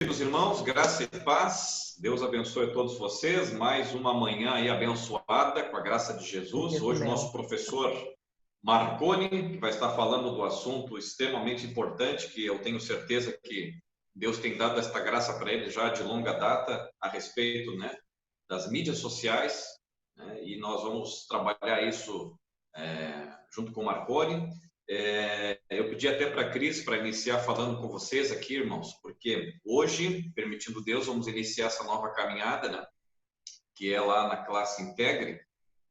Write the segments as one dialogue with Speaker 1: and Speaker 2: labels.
Speaker 1: Queridos irmãos, graça e paz, Deus abençoe a todos vocês, mais uma manhã aí abençoada com a graça de Jesus. Hoje o nosso professor Marconi, que vai estar falando do assunto extremamente importante, que eu tenho certeza que Deus tem dado esta graça para ele já de longa data, a respeito, né, das mídias sociais, né, e nós vamos trabalhar isso junto com o Marconi. Eu pedi até para a Cris para iniciar falando com vocês aqui, irmãos, porque hoje, permitindo Deus, vamos iniciar essa nova caminhada, né? Que é lá na classe Integre.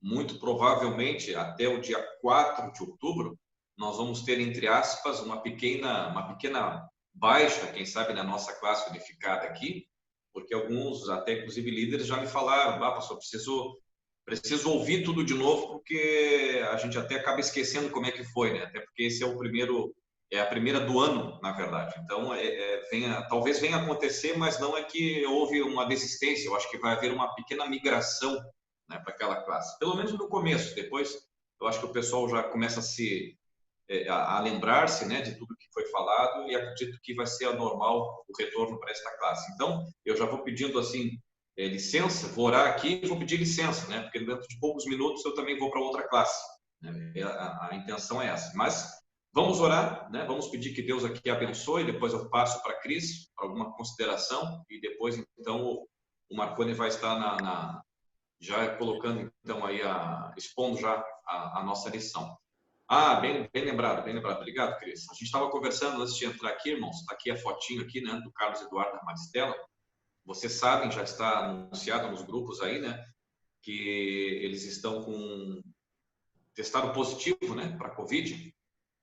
Speaker 1: Muito provavelmente, até o dia 4 de outubro, nós vamos ter, entre aspas, uma pequena baixa, quem sabe, na nossa classe unificada aqui, porque alguns, até inclusive líderes, já me falaram, pastor, preciso ouvir tudo de novo, porque a gente até acaba esquecendo como é que foi, né? Até porque esse é a primeira do ano, na verdade. Então, talvez venha acontecer, mas não é que houve uma desistência. Eu acho que vai haver uma pequena migração, né, para aquela classe. Pelo menos no começo. Depois, eu acho que o pessoal já começa a lembrar-se, né, de tudo que foi falado, e acredito que vai ser normal o retorno para esta classe. Então, eu já vou pedindo assim, licença, vou orar aqui e vou pedir licença, né? Porque dentro de poucos minutos eu também vou para outra classe, né? A intenção é essa. Mas vamos orar, né? Vamos pedir que Deus aqui abençoe. Depois eu passo para a Cris, para alguma consideração, e depois então o Marconi vai estar já colocando então aí expondo já a nossa lição. Bem lembrado, bem lembrado. Obrigado, Cris. A gente estava conversando antes de entrar aqui, irmãos. Está aqui a fotinho aqui, né, do Carlos Eduardo da Maristela. Vocês sabem, já está anunciado nos grupos aí, né, que eles estão com testado positivo, né, para Covid.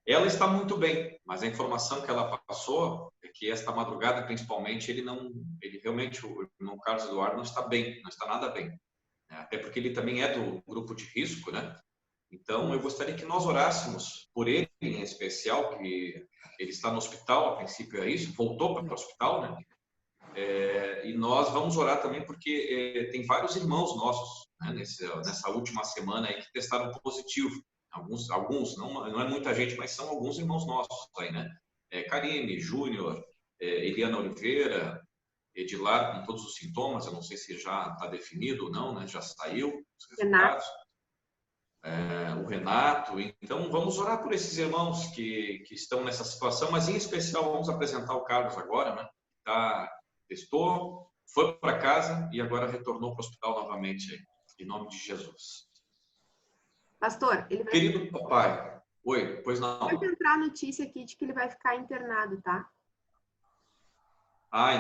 Speaker 1: Ela está muito bem, mas a informação que ela passou é que esta madrugada, principalmente, ele realmente, o irmão Carlos Eduardo não está bem, não está nada bem. Até porque ele também é do grupo de risco, né? Então, eu gostaria que nós orássemos por ele, em especial, que ele está no hospital, a princípio é isso, voltou para o hospital, né? E nós vamos orar também porque tem vários irmãos nossos, né, nessa última semana aí que testaram positivo. Alguns não é muita gente, mas são alguns irmãos nossos aí, né? Karine, Júnior, Eliana Oliveira, Edilar com todos os sintomas, eu não sei se já está definido ou não, né? Já saiu os resultados. O Renato. Então, vamos orar por esses irmãos que estão nessa situação, mas em especial vamos apresentar o Carlos agora, né? Testou, foi para casa e agora retornou para o hospital novamente, em nome de Jesus.
Speaker 2: Pastor, ele vai...
Speaker 1: Querido papai, oi, pois não.
Speaker 2: Vai entrar a notícia aqui de que ele vai ficar internado, tá?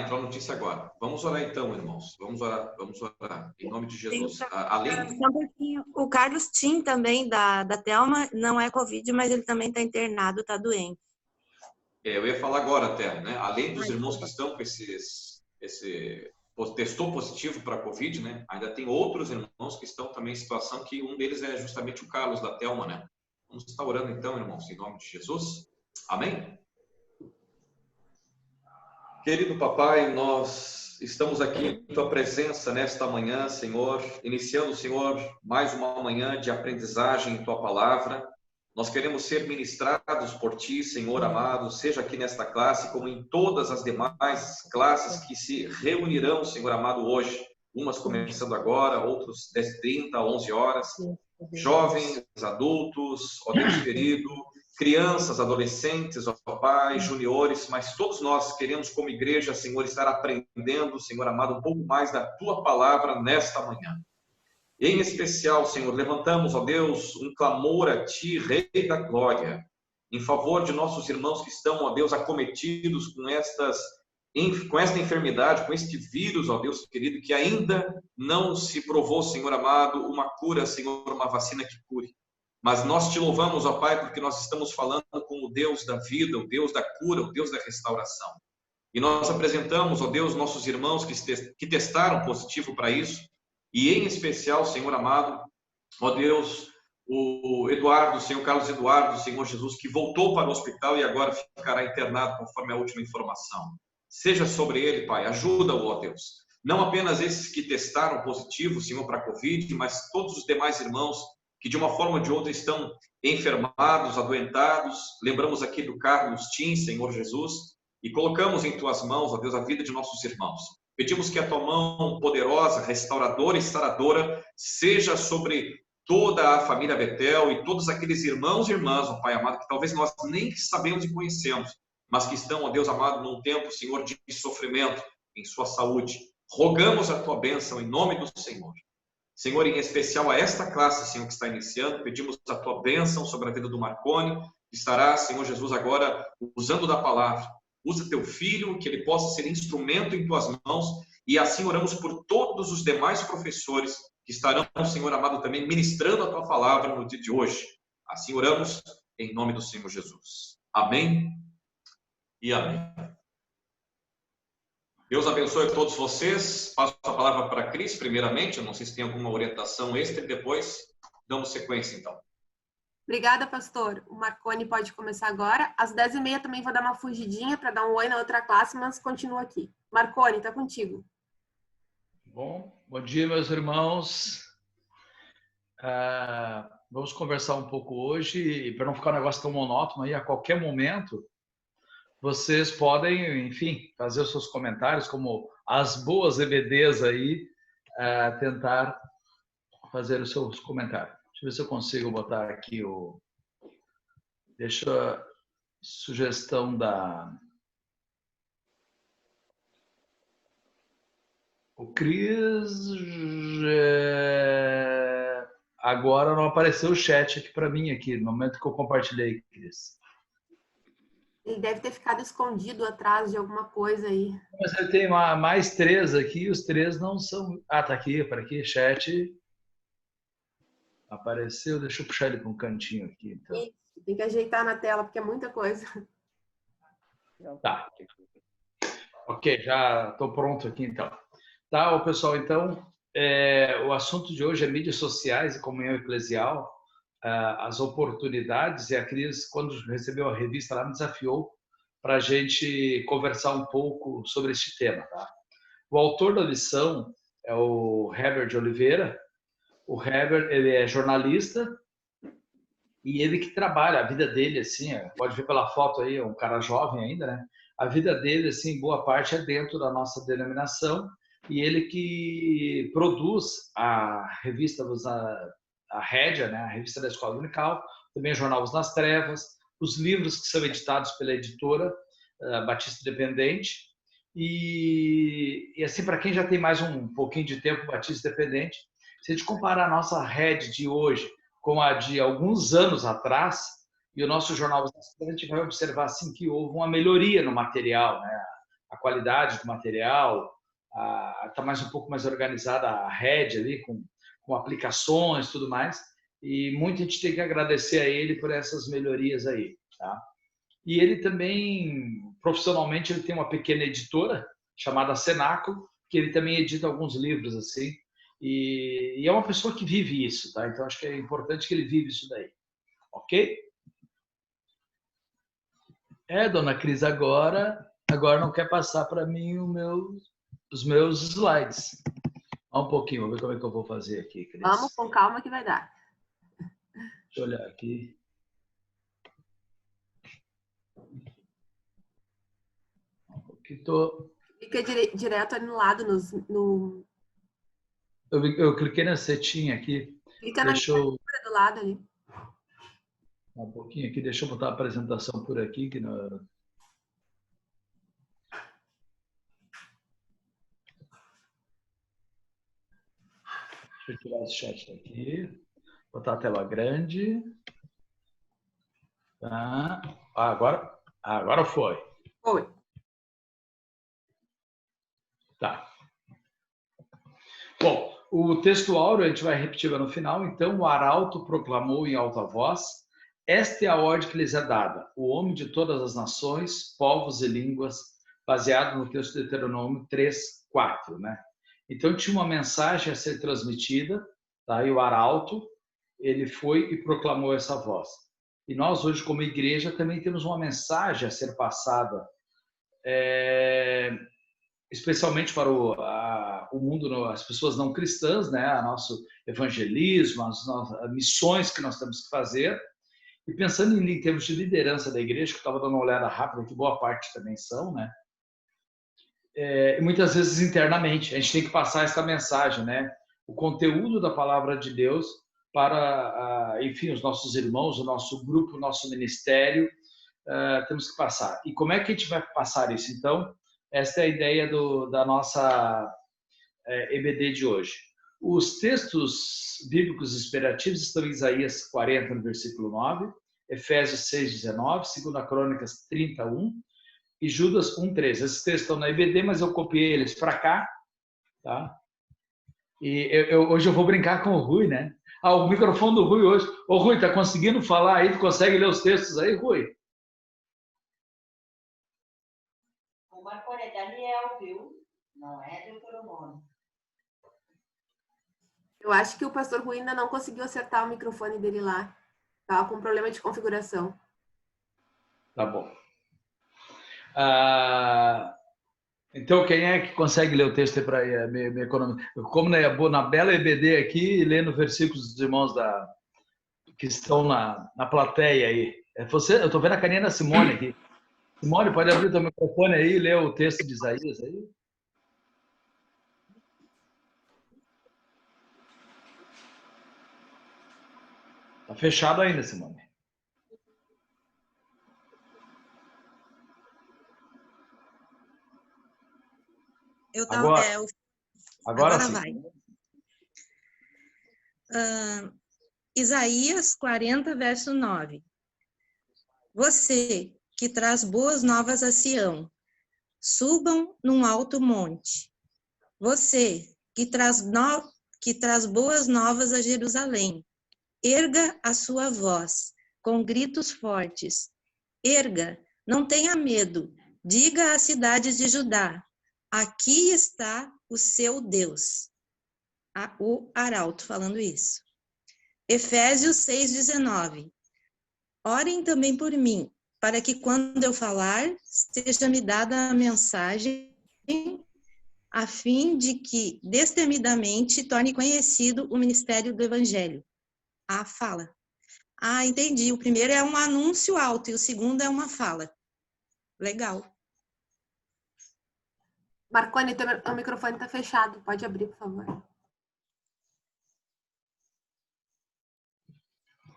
Speaker 1: Entrou a notícia agora. Vamos orar então, irmãos. Vamos orar, em nome de Jesus.
Speaker 3: O Carlos Tim também, da Thelma, não é Covid, mas ele também está internado, está doente.
Speaker 1: Eu ia falar agora até, né? Além dos irmãos que estão com testou positivo para Covid, né? Ainda tem outros irmãos que estão também em situação que um deles é justamente o Carlos da Thelma, né? Vamos estar orando então, irmãos, em nome de Jesus. Amém? Querido papai, nós estamos aqui em tua presença nesta manhã, Senhor, iniciando, Senhor, mais uma manhã de aprendizagem em tua palavra. Nós queremos ser ministrados por ti, Senhor amado, seja aqui nesta classe, como em todas as demais classes que se reunirão, Senhor amado, hoje. Umas começando agora, outros 10h30, 11 horas. Jovens, adultos, ó Deus querido, crianças, adolescentes, ó Pai, juniores, mas todos nós queremos como igreja, Senhor, estar aprendendo, Senhor amado, um pouco mais da tua palavra nesta manhã. Em especial, Senhor, levantamos, ó Deus, um clamor a Ti, Rei da Glória, em favor de nossos irmãos que estão, ó Deus, acometidos com esta enfermidade, com este vírus, ó Deus querido, que ainda não se provou, Senhor amado, uma cura, Senhor, uma vacina que cure. Mas nós te louvamos, ó Pai, porque nós estamos falando com o Deus da vida, o Deus da cura, o Deus da restauração. E nós apresentamos, ó Deus, nossos irmãos que testaram positivo para isso, e em especial, Senhor amado, ó Deus, o Eduardo, o Senhor Carlos Eduardo, o Senhor Jesus, que voltou para o hospital e agora ficará internado, conforme a última informação. Seja sobre ele, Pai, ajuda-o, ó Deus. Não apenas esses que testaram positivo, Senhor, para a Covid, mas todos os demais irmãos que de uma forma ou de outra estão enfermados, adoentados. Lembramos aqui do Carlos Tim, Senhor Jesus, e colocamos em tuas mãos, ó Deus, a vida de nossos irmãos. Pedimos que a tua mão poderosa, restauradora e saradora seja sobre toda a família Betel e todos aqueles irmãos e irmãs, ó Pai amado, que talvez nós nem sabemos e conhecemos, mas que estão, ó Deus amado, num tempo, Senhor, de sofrimento em sua saúde. Rogamos a tua bênção em nome do Senhor. Senhor, em especial a esta classe, Senhor, que está iniciando, pedimos a tua bênção sobre a vida do Marconi, que estará, Senhor Jesus, agora usando da palavra. Usa teu filho, que ele possa ser instrumento em tuas mãos, e assim oramos por todos os demais professores que estarão, Senhor amado, também ministrando a tua palavra no dia de hoje. Assim oramos em nome do Senhor Jesus. Amém e amém. Deus abençoe a todos vocês. Passo a palavra para a Cris, primeiramente. Eu não sei se tem alguma orientação extra e depois damos sequência, então.
Speaker 2: Obrigada, pastor. O Marconi pode começar agora. Às 10h30 também vou dar uma fugidinha para dar um oi na outra classe, mas continua aqui. Marconi, está contigo.
Speaker 4: Bom dia, meus irmãos. Vamos conversar um pouco hoje, e para não ficar um negócio tão monótono aí, a qualquer momento, vocês podem, enfim, fazer os seus comentários, como as boas EBDs aí, tentar fazer os seus comentários. Deixa eu ver se eu consigo botar aqui deixa a sugestão o Cris. Agora não apareceu o chat aqui para mim, aqui, no momento que eu compartilhei, Cris.
Speaker 2: Ele deve ter ficado escondido atrás de alguma coisa aí.
Speaker 4: Mas eu tenho mais 3 aqui, os 3 não são... tá aqui, para aqui, chat. Apareceu, deixa eu puxar ele para um cantinho aqui. Então.
Speaker 2: Isso, tem que ajeitar na tela, porque é muita coisa.
Speaker 4: Tá. Ok, já estou pronto aqui, então. Tá, pessoal, então, o assunto de hoje é mídias sociais e comunhão eclesial, as oportunidades, e a Cris, quando recebeu a revista lá, me desafiou para a gente conversar um pouco sobre este tema. Tá? O autor da lição é o Heber de Oliveira. O Heber, ele é jornalista e ele que trabalha, a vida dele, assim, pode ver pela foto aí, é um cara jovem ainda, né? A vida dele, assim, boa parte é dentro da nossa denominação, e ele que produz a revista, a Rédia, né? A revista da Escola Dominical, também o jornal Os nas Trevas, os livros que são editados pela editora Batista Independente, e assim, para quem já tem mais um pouquinho de tempo Batista Independente, se a gente comparar a nossa rede de hoje com a de alguns anos atrás, e o nosso jornal, a gente vai observar assim, que houve uma melhoria no material, né? A qualidade do material, está um pouco mais organizada a rede ali, com aplicações e tudo mais, e muita gente tem que agradecer a ele por essas melhorias aí. Tá? E ele também, profissionalmente, ele tem uma pequena editora chamada Cenáculo, que ele também edita alguns livros assim, e é uma pessoa que vive isso, tá? Então acho que é importante que ele vive isso daí, ok? Dona Cris, agora não quer passar para mim os meus slides. Um pouquinho, vamos ver como é que eu vou fazer aqui, Cris.
Speaker 2: Vamos com calma que vai dar.
Speaker 4: Deixa eu olhar aqui.
Speaker 2: Fica direto ali no lado,
Speaker 4: Eu cliquei na setinha aqui.
Speaker 2: Clica na miniatura do lado ali.
Speaker 4: Um pouquinho aqui, deixa eu botar a apresentação por aqui. Deixa eu tirar esse chat daqui. Botar a tela grande. Tá. Agora foi.
Speaker 2: Foi.
Speaker 4: Tá. Bom, o texto áureo a gente vai repetir no final. Então, o arauto proclamou em alta voz: esta é a ordem que lhes é dada, o homem de todas as nações, povos e línguas, baseado no texto de Deuteronômio 3:4, né? Então, tinha uma mensagem a ser transmitida, tá? E o arauto, ele foi e proclamou essa voz. E nós hoje, como igreja, também temos uma mensagem a ser passada, especialmente para o mundo, as pessoas não cristãs, né? O nosso evangelismo, as missões que nós temos que fazer. E pensando em termos de liderança da igreja, que eu estava dando uma olhada rápida, que boa parte também são, né? E muitas vezes internamente, a gente tem que passar essa mensagem, né? O conteúdo da palavra de Deus para, enfim, os nossos irmãos, o nosso grupo, o nosso ministério, temos que passar. E como é que a gente vai passar isso? Então, essa é a ideia da nossa EBD de hoje. Os textos bíblicos inspirativos estão em Isaías 40, no versículo 9, Efésios 6, 19, 2 Crônicas 31 e Judas 1, 13. Esses textos estão na EBD, mas eu copiei eles para cá, tá? E hoje eu vou brincar com o Rui, né? O microfone do Rui hoje. Ô, Rui, tá conseguindo falar aí? Tu consegue ler os textos aí, Rui?
Speaker 5: O Marconi é Daniel, viu? Não é Deuteronômio.
Speaker 2: Eu acho que o pastor Rui ainda não conseguiu acertar o microfone dele lá. Tava com problema de configuração.
Speaker 4: Tá bom. Então, quem é que consegue ler o texto aí para me economizar? Como na bela EBD aqui, lendo versículos dos irmãos que estão na plateia aí. Eu estou vendo a carinha da Simone aqui. Simone, pode abrir o teu microfone aí e ler o texto de Isaías aí? Tá fechado ainda, Simone. Agora sim.
Speaker 3: Vai. Isaías 40, verso 9. Você que traz boas novas a Sião, subam num alto monte. Você que traz boas novas a Jerusalém, erga a sua voz com gritos fortes. Erga, não tenha medo, diga às cidades de Judá, aqui está o seu Deus. O arauto falando isso. Efésios 6,19. Orem também por mim, para que quando eu falar, seja me dada a mensagem, a fim de que, destemidamente, torne conhecido o ministério do Evangelho. A fala. Entendi. O primeiro é um anúncio alto e o segundo é uma fala. Legal.
Speaker 2: Marconi, o microfone está fechado. Pode abrir, por favor.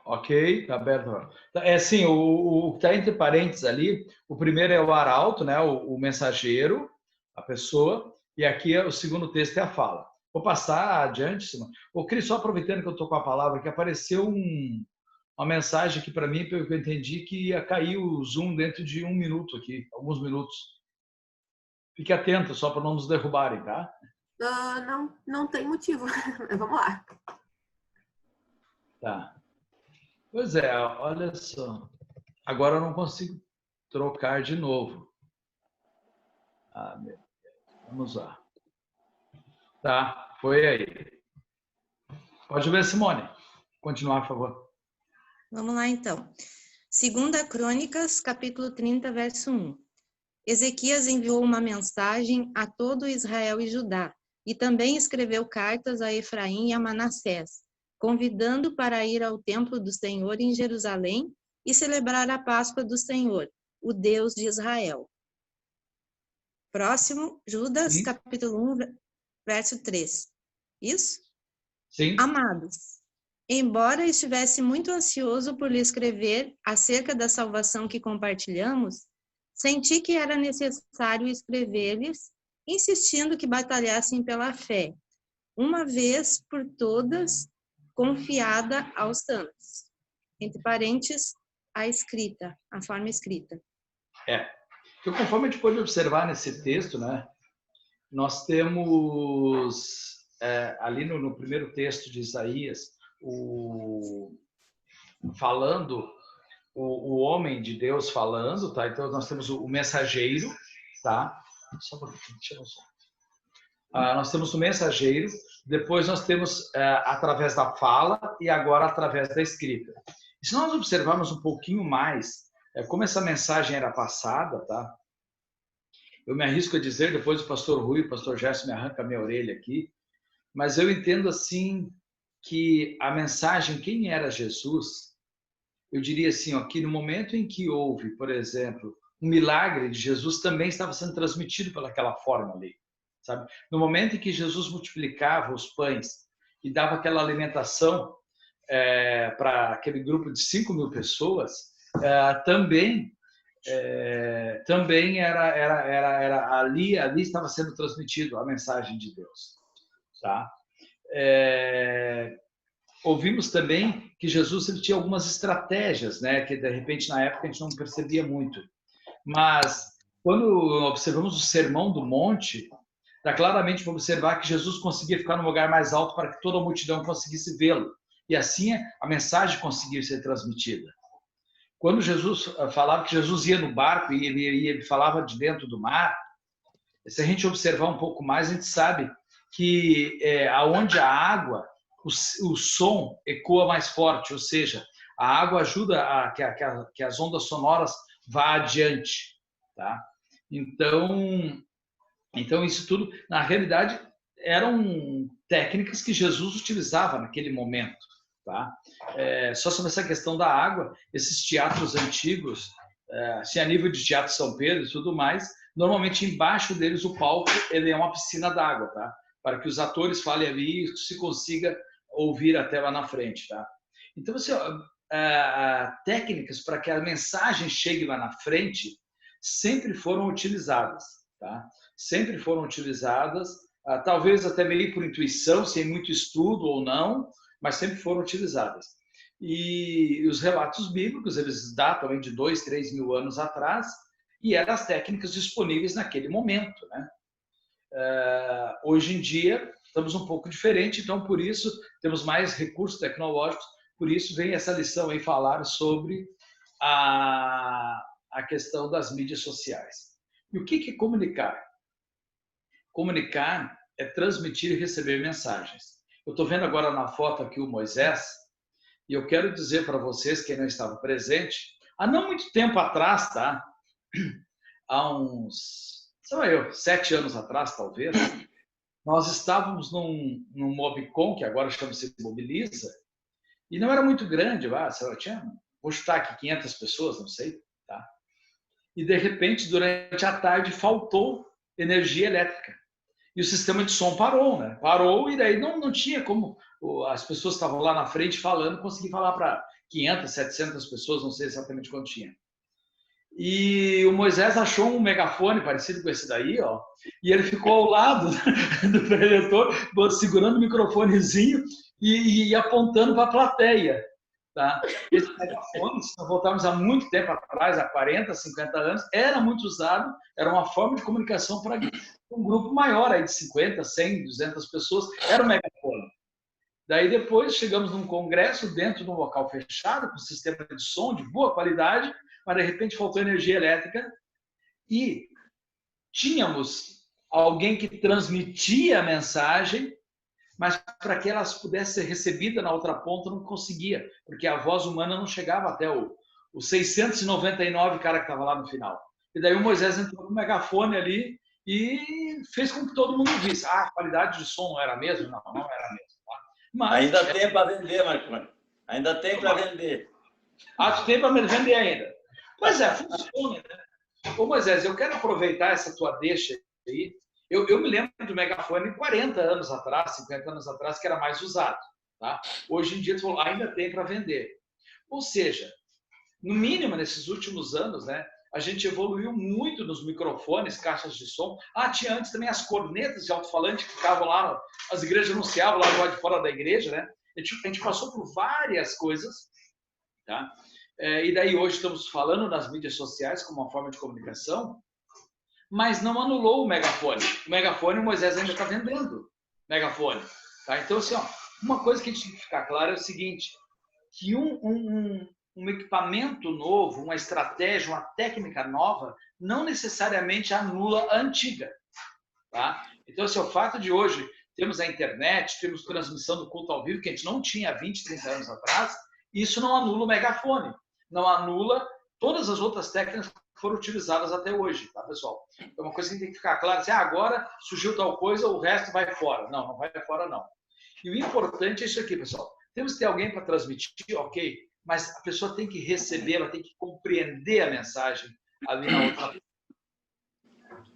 Speaker 4: Ok, tá aberto. Assim, o que está entre parênteses ali, o primeiro é o arauto, né? O mensageiro, a pessoa, e aqui o segundo texto é a fala. Vou passar adiante, Simão. Ô, Cris, só aproveitando que eu estou com a palavra, que apareceu uma mensagem aqui para mim, pelo que eu entendi, que ia cair o Zoom dentro de 1 minuto aqui, alguns minutos. Fique atento, só para não nos derrubarem, tá?
Speaker 2: Não tem motivo. Vamos lá.
Speaker 4: Tá. Pois é, olha só. Agora eu não consigo trocar de novo. Meu Deus. Vamos lá. Tá, foi aí. Pode ver, Simone. Continuar, por favor.
Speaker 3: Vamos lá, então. 2 Crônicas, capítulo 30, verso 1. Ezequias enviou uma mensagem a todo Israel e Judá, e também escreveu cartas a Efraim e a Manassés, convidando para ir ao templo do Senhor em Jerusalém e celebrar a Páscoa do Senhor, o Deus de Israel. Próximo, Judas,
Speaker 4: Sim.
Speaker 3: capítulo 1, verso 3. Isso?
Speaker 4: Sim.
Speaker 3: Amados, embora estivesse muito ansioso por lhe escrever acerca da salvação que compartilhamos, senti que era necessário escrever-lhes, insistindo que batalhassem pela fé, uma vez por todas, confiada aos santos. Entre parênteses, a forma escrita.
Speaker 4: Então, conforme a gente pode observar nesse texto, né, nós temos ali no primeiro texto de Isaías, o homem de Deus falando, tá? Então nós temos o mensageiro, tá? Só um pouquinho, deixa eu só. Nós temos o mensageiro, depois nós temos através da fala e agora através da escrita. E se nós observarmos um pouquinho mais como essa mensagem era passada, tá? Eu me arrisco a dizer, depois o pastor Rui, o pastor Gerson me arranca a minha orelha aqui, mas eu entendo assim que a mensagem, quem era Jesus, eu diria assim, ó, que no momento em que houve, por exemplo, um milagre de Jesus, também estava sendo transmitido pelaquela forma ali, sabe? No momento em que Jesus multiplicava os pães e dava aquela alimentação para aquele grupo de 5.000 pessoas, também era ali estava sendo transmitido a mensagem de Deus, tá? Ouvimos também que Jesus ele tinha algumas estratégias, né, que de repente na época a gente não percebia muito, mas quando observamos o Sermão do Monte, dá claramente para observar que Jesus conseguia ficar no lugar mais alto para que toda a multidão conseguisse vê-lo, e assim a mensagem conseguia ser transmitida. Quando Jesus falava que Jesus ia no barco e ele falava de dentro do mar, se a gente observar um pouco mais, a gente sabe que aonde a água, o som ecoa mais forte, ou seja, a água ajuda a que as ondas sonoras vá adiante, tá? Então isso tudo, na realidade, eram técnicas que Jesus utilizava naquele momento, tá? Só sobre essa questão da água, esses teatros antigos, assim, a nível de Teatro São Pedro e tudo mais, normalmente embaixo deles o palco ele é uma piscina d'água, tá? Para que os atores falem ali e se consiga ouvir até lá na frente, tá? Então, assim, técnicas para que a mensagem chegue lá na frente sempre foram utilizadas, tá? Sempre foram utilizadas, talvez até meio por intuição, sem muito estudo ou não, mas sempre foram utilizadas. E os relatos bíblicos, eles datam de 2, 3 mil anos atrás, e eram as técnicas disponíveis naquele momento, né? Hoje em dia, estamos um pouco diferente, então por isso temos mais recursos tecnológicos, por isso vem essa lição aí falar sobre a questão das mídias sociais. E o que é comunicar? Comunicar é transmitir e receber mensagens. Eu estou vendo agora na foto aqui o Moisés, e eu quero dizer para vocês, quem não estava presente, há não muito tempo atrás, tá? Há uns, 7 anos atrás, talvez, nós estávamos num Mobicon, que agora chama-se Mobiliza, e não era muito grande, vou chutar aqui 500 pessoas, não sei, tá? E de repente, durante a tarde, faltou energia elétrica. E o sistema de som parou, né? Parou e daí não tinha como as pessoas que estavam lá na frente falando, conseguir falar para 500, 700 pessoas, não sei exatamente quanto tinha. E o Moisés achou um megafone parecido com esse daí, ó, e ele ficou ao lado do preletor, segurando o microfonezinho e apontando para a plateia. Tá? Esse megafone, se nós voltarmos há muito tempo atrás, há 40, 50 anos, era muito usado, era uma forma de comunicação para um grupo maior, aí de 50, 100, 200 pessoas, era o megafone. Daí depois chegamos num congresso dentro de um local fechado, com sistema de som de boa qualidade, mas de repente faltou energia elétrica e tínhamos alguém que transmitia a mensagem, mas para que elas pudessem ser recebidas na outra ponta não conseguia, porque a voz humana não chegava até o 699 cara que estava lá no final. E daí o Moisés entrou com o megafone ali e fez com que todo mundo visse. A qualidade de som não era a mesma? Não era a mesma. Tá?
Speaker 6: Mas ainda tem para vender, Marconi. Ainda tem para vender.
Speaker 4: Tem para vender ainda. Mas funciona, né? Ô Moisés, eu quero aproveitar essa tua deixa aí. Eu me lembro do megafone 40 anos atrás, 50 anos atrás, que era mais usado. Tá? Hoje em dia, tu falou, ainda tem para vender. Ou seja, no mínimo, nesses últimos anos, né, a gente evoluiu muito nos microfones, caixas de som. Tinha antes também as cornetas de alto-falante que ficavam lá, as igrejas anunciavam lá do lado de fora da igreja. Né? A gente passou por várias coisas. Tá? E daí hoje estamos falando nas mídias sociais como uma forma de comunicação, mas não anulou o megafone. O megafone o Moisés ainda está vendendo. Megafone. Tá? Então, assim, uma coisa que a gente tem que ficar claro é o seguinte, que um equipamento novo, uma estratégia, uma técnica nova, não necessariamente anula a antiga. Tá? Então, assim, o fato de hoje temos a internet, temos transmissão do culto ao vivo, que a gente não tinha há 20, 30 anos atrás, isso não anula o megafone. Não anula todas as outras técnicas que foram utilizadas até hoje, tá, pessoal? É uma coisa que tem que ficar claro, assim, agora surgiu tal coisa, o resto vai fora. Não vai fora, não. E o importante é isso aqui, pessoal. Temos que ter alguém para transmitir, ok, mas a pessoa tem que receber, ela tem que compreender a mensagem ali na outra.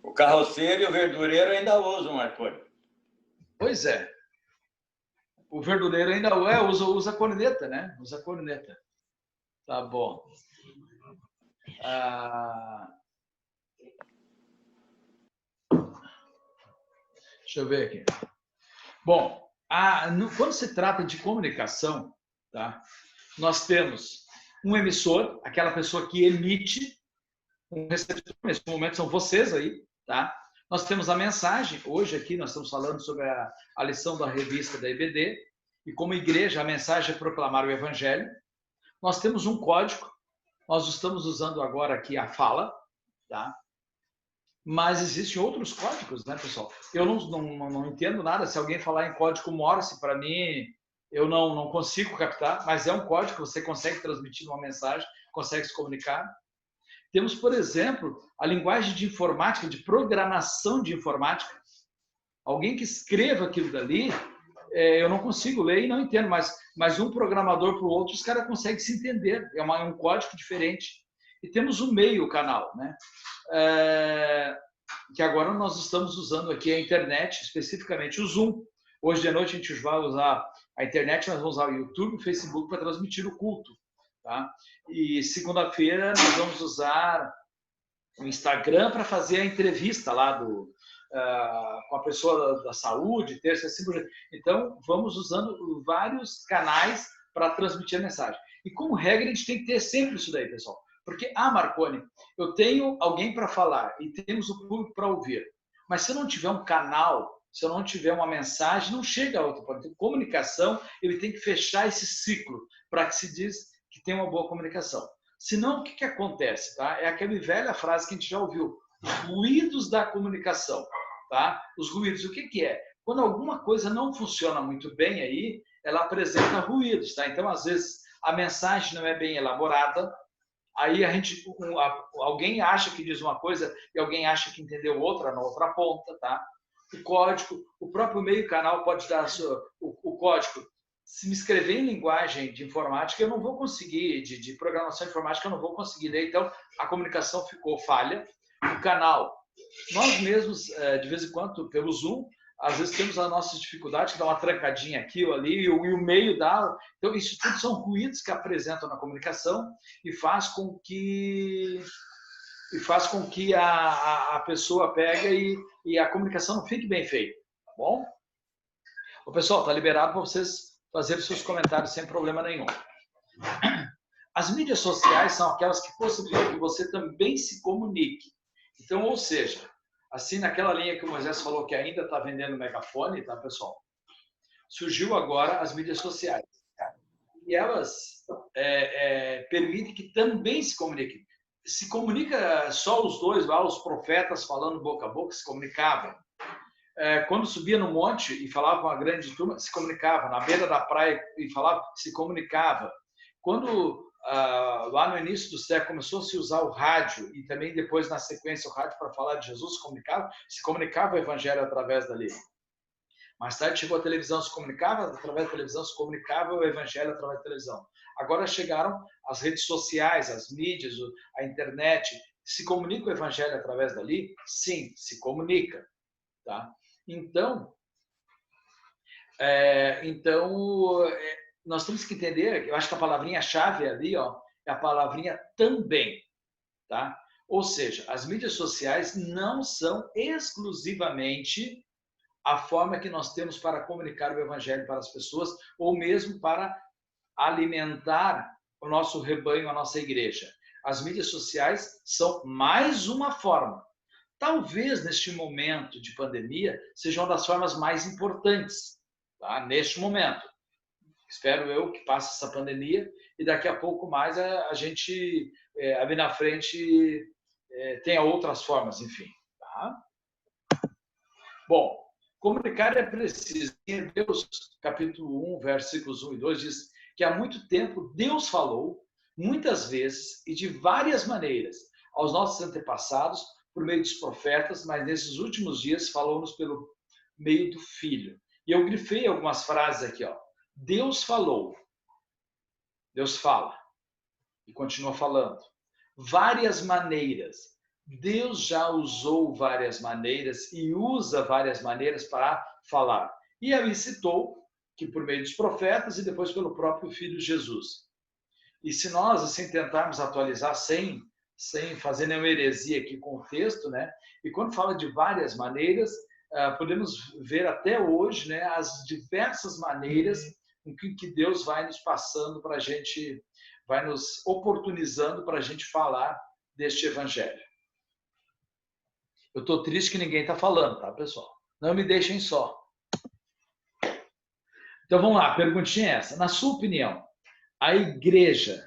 Speaker 6: O carroceiro e o verdureiro ainda usam, Marconi.
Speaker 4: Pois é. O verdureiro ainda usa corneta, né? Usa corneta. Tá bom. Deixa eu ver aqui. Bom, quando se trata de comunicação, tá? Nós temos um emissor, aquela pessoa que emite, um receptor, nesse momento são vocês aí, tá? Nós temos a mensagem, hoje aqui nós estamos falando sobre a lição da revista da EBD, e como igreja a mensagem é proclamar o Evangelho. Nós temos um código, nós estamos usando agora aqui a fala, tá? Mas existem outros códigos, né, pessoal? Eu não entendo nada, se alguém falar em código Morse, para mim, eu não consigo captar, mas é um código que você consegue transmitir uma mensagem, consegue se comunicar. Temos, por exemplo, a linguagem de informática, de programação de informática. Alguém que escreva aquilo dali, eu não consigo ler e não entendo, mas um programador para o outro, os caras conseguem se entender. É um código diferente. E temos o meio, o canal, né? Que agora nós estamos usando aqui a internet, especificamente o Zoom. Hoje de noite a gente vai usar a internet, nós vamos usar o YouTube e o Facebook para transmitir o culto. Tá? E segunda-feira nós vamos usar o Instagram para fazer a entrevista lá com a pessoa da saúde, terça, assim por diante. Então, vamos usando vários canais para transmitir a mensagem. E como regra, a gente tem que ter sempre isso daí, pessoal. Porque, Marconi, eu tenho alguém para falar e temos o público para ouvir. Mas se eu não tiver um canal, se eu não tiver uma mensagem, não chega a outro ponto. Comunicação, ele tem que fechar esse ciclo para que se diz que tem uma boa comunicação. Senão, o que acontece? Tá? É aquela velha frase que a gente já ouviu. Os ruídos da comunicação. Tá? Os ruídos, o que é? Quando alguma coisa não funciona muito bem aí, ela apresenta ruídos. Tá? Então, às vezes, a mensagem não é bem elaborada, aí alguém acha que diz uma coisa e alguém acha que entendeu outra na outra ponta. Tá? O código, o próprio meio canal pode dar o código. Se me escrever em linguagem de informática, eu não vou conseguir, de programação informática, eu não vou conseguir ler. Então, a comunicação ficou falha. O canal, nós mesmos, de vez em quando, pelo Zoom, às vezes temos as nossas dificuldades, que dá uma trancadinha aqui ou ali, e o meio dá... Então, isso tudo são ruídos que apresentam na comunicação e faz com que a pessoa pegue e a comunicação não fique bem feita, tá bom? O pessoal, está liberado para vocês fazer os seus comentários sem problema nenhum. As mídias sociais são aquelas que possibilitam que você também se comunique. Então, ou seja, assim naquela linha que o Moisés falou que ainda está vendendo megafone, tá, pessoal? Surgiu agora as mídias sociais. E elas permitem que também se comuniquem. Se comunica só os dois lá, os profetas falando boca a boca, se comunicavam. Quando subia no monte e falava com uma grande turma, se comunicava. Na beira da praia e falava, se comunicava. Quando lá no início do século começou a se usar o rádio e também depois na sequência o rádio para falar de Jesus, se comunicava o evangelho através dali. Mais tarde chegou a televisão, se comunicava através da televisão, se comunicava o evangelho através da televisão. Agora chegaram as redes sociais, as mídias, a internet. Se comunica o evangelho através dali? Sim, se comunica. Tá? Então, nós temos que entender, eu acho que a palavrinha-chave ali, ó, é a palavrinha também. Tá? Ou seja, as mídias sociais não são exclusivamente a forma que nós temos para comunicar o evangelho para as pessoas ou mesmo para alimentar o nosso rebanho, a nossa igreja. As mídias sociais são mais uma forma. Talvez, neste momento de pandemia, seja uma das formas mais importantes, tá? Neste momento. Espero eu que passe essa pandemia e daqui a pouco mais a gente, ali na frente, tenha outras formas, enfim. Tá? Bom, comunicar é preciso. Em Hebreus, capítulo 1, versículos 1 e 2, diz que há muito tempo Deus falou, muitas vezes e de várias maneiras, aos nossos antepassados, por meio dos profetas, mas nesses últimos dias falou-nos pelo meio do Filho. E eu grifei algumas frases aqui, ó. Deus falou. Deus fala. e continua falando. Várias maneiras. Deus já usou várias maneiras e usa várias maneiras para falar. E aí citou que por meio dos profetas e depois pelo próprio Filho Jesus. E se nós assim tentarmos atualizar sem fazer nenhuma heresia aqui com o texto, né? E quando fala de várias maneiras, podemos ver até hoje, né, as diversas maneiras com que Deus vai nos passando para a gente, vai nos oportunizando para a gente falar deste evangelho. Eu estou triste que ninguém está falando, tá, pessoal? Não me deixem só. Então vamos lá, a perguntinha é essa. Na sua opinião, a igreja,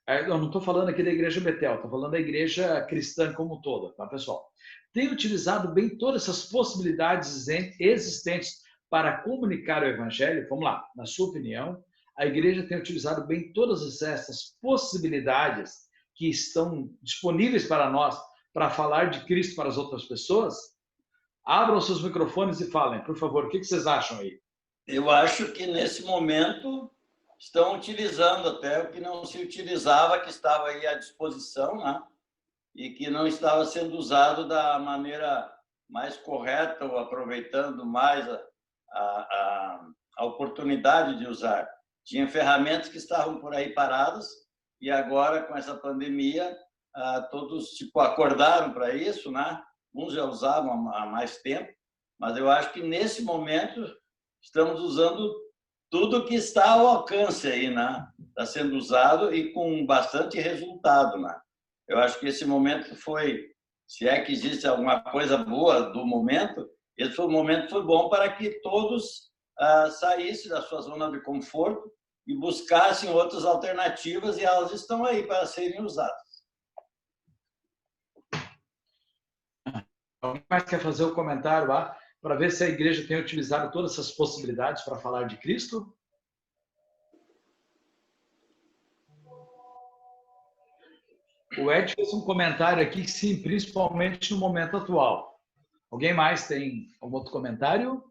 Speaker 4: eu não estou falando aqui da igreja Betel, estou falando da igreja cristã como um todo, tá, pessoal? Tem utilizado bem todas essas possibilidades existentes para comunicar o evangelho? Vamos lá, na sua opinião, a igreja tem utilizado bem todas essas possibilidades que estão disponíveis para nós para falar de Cristo para as outras pessoas? Abram seus microfones e falem, por favor, o que vocês acham aí?
Speaker 6: Eu acho que nesse momento estão utilizando até o que não se utilizava, que estava aí à disposição, né? E que não estava sendo usado da maneira mais correta ou aproveitando mais a oportunidade de usar. Tinha ferramentas que estavam por aí paradas e agora, com essa pandemia, todos acordaram para isso, né? Uns já usavam há mais tempo, mas eu acho que nesse momento estamos usando tudo que está ao alcance aí, né? Está sendo usado e com bastante resultado, né? Eu acho que esse momento foi, se é que existe alguma coisa boa do momento, esse momento foi bom para que todos saíssem da sua zona de conforto e buscassem outras alternativas, e elas estão aí para serem usadas.
Speaker 4: Alguém mais quer fazer um comentário lá para ver se a igreja tem utilizado todas essas possibilidades para falar de Cristo? O Ed fez um comentário aqui que sim, principalmente no momento atual. Alguém mais tem algum outro comentário?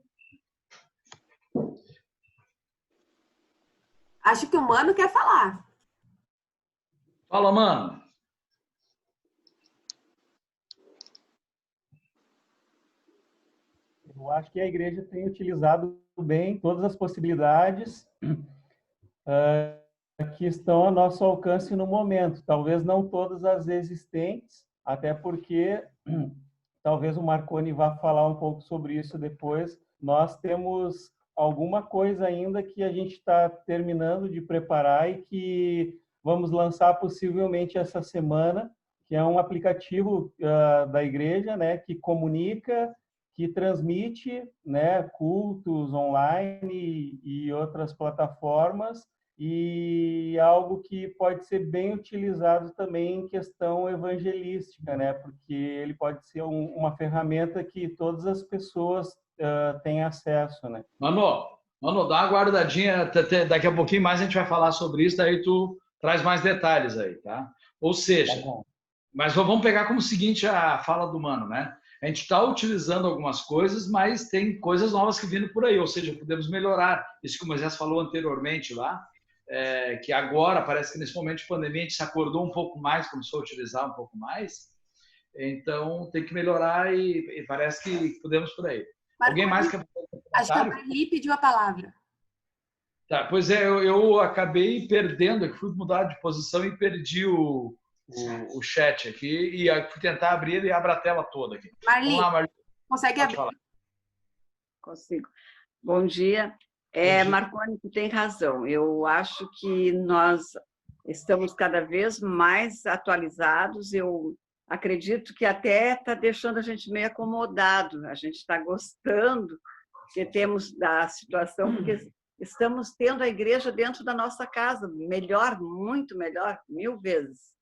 Speaker 2: Acho que o Mano quer falar.
Speaker 4: Fala, Mano.
Speaker 7: Eu acho que a igreja tem utilizado bem todas as possibilidades que estão a nosso alcance no momento. Talvez não todas as existentes, até porque, talvez o Marconi vá falar um pouco sobre isso depois, nós temos alguma coisa ainda que a gente está terminando de preparar e que vamos lançar possivelmente essa semana, que é um aplicativo da igreja, né, que comunica, que transmite, né, cultos online e outras plataformas, e algo que pode ser bem utilizado também em questão evangelística, né, porque ele pode ser uma ferramenta que todas as pessoas têm acesso, né.
Speaker 4: Mano, dá uma guardadinha, daqui a pouquinho mais a gente vai falar sobre isso, daí tu traz mais detalhes aí, tá? Ou seja, tá bom. Mas vamos pegar como seguinte a fala do Mano, né? A gente está utilizando algumas coisas, mas tem coisas novas que vindo por aí, ou seja, podemos melhorar. Isso que o Moisés falou anteriormente lá, que agora, parece que nesse momento de pandemia, a gente se acordou um pouco mais, começou a utilizar um pouco mais, então tem que melhorar e parece que podemos por aí. Alguém mais quer fazer um comentário?
Speaker 2: Acho que a Marli pediu a palavra.
Speaker 4: Tá, pois é, eu acabei perdendo, fui mudar de posição e perdi o chat aqui e fui tentar abrir ele e abre a tela toda aqui.
Speaker 2: Marli,
Speaker 4: vamos lá, Marli.
Speaker 2: Consegue abrir?
Speaker 4: Falar.
Speaker 8: Consigo. Bom dia. Marconi, tu tem razão. Eu acho que nós estamos cada vez mais atualizados. Eu acredito que até está deixando a gente meio acomodado. A gente está gostando que temos da situação, porque estamos tendo a igreja dentro da nossa casa. Melhor, muito melhor, 1000 vezes.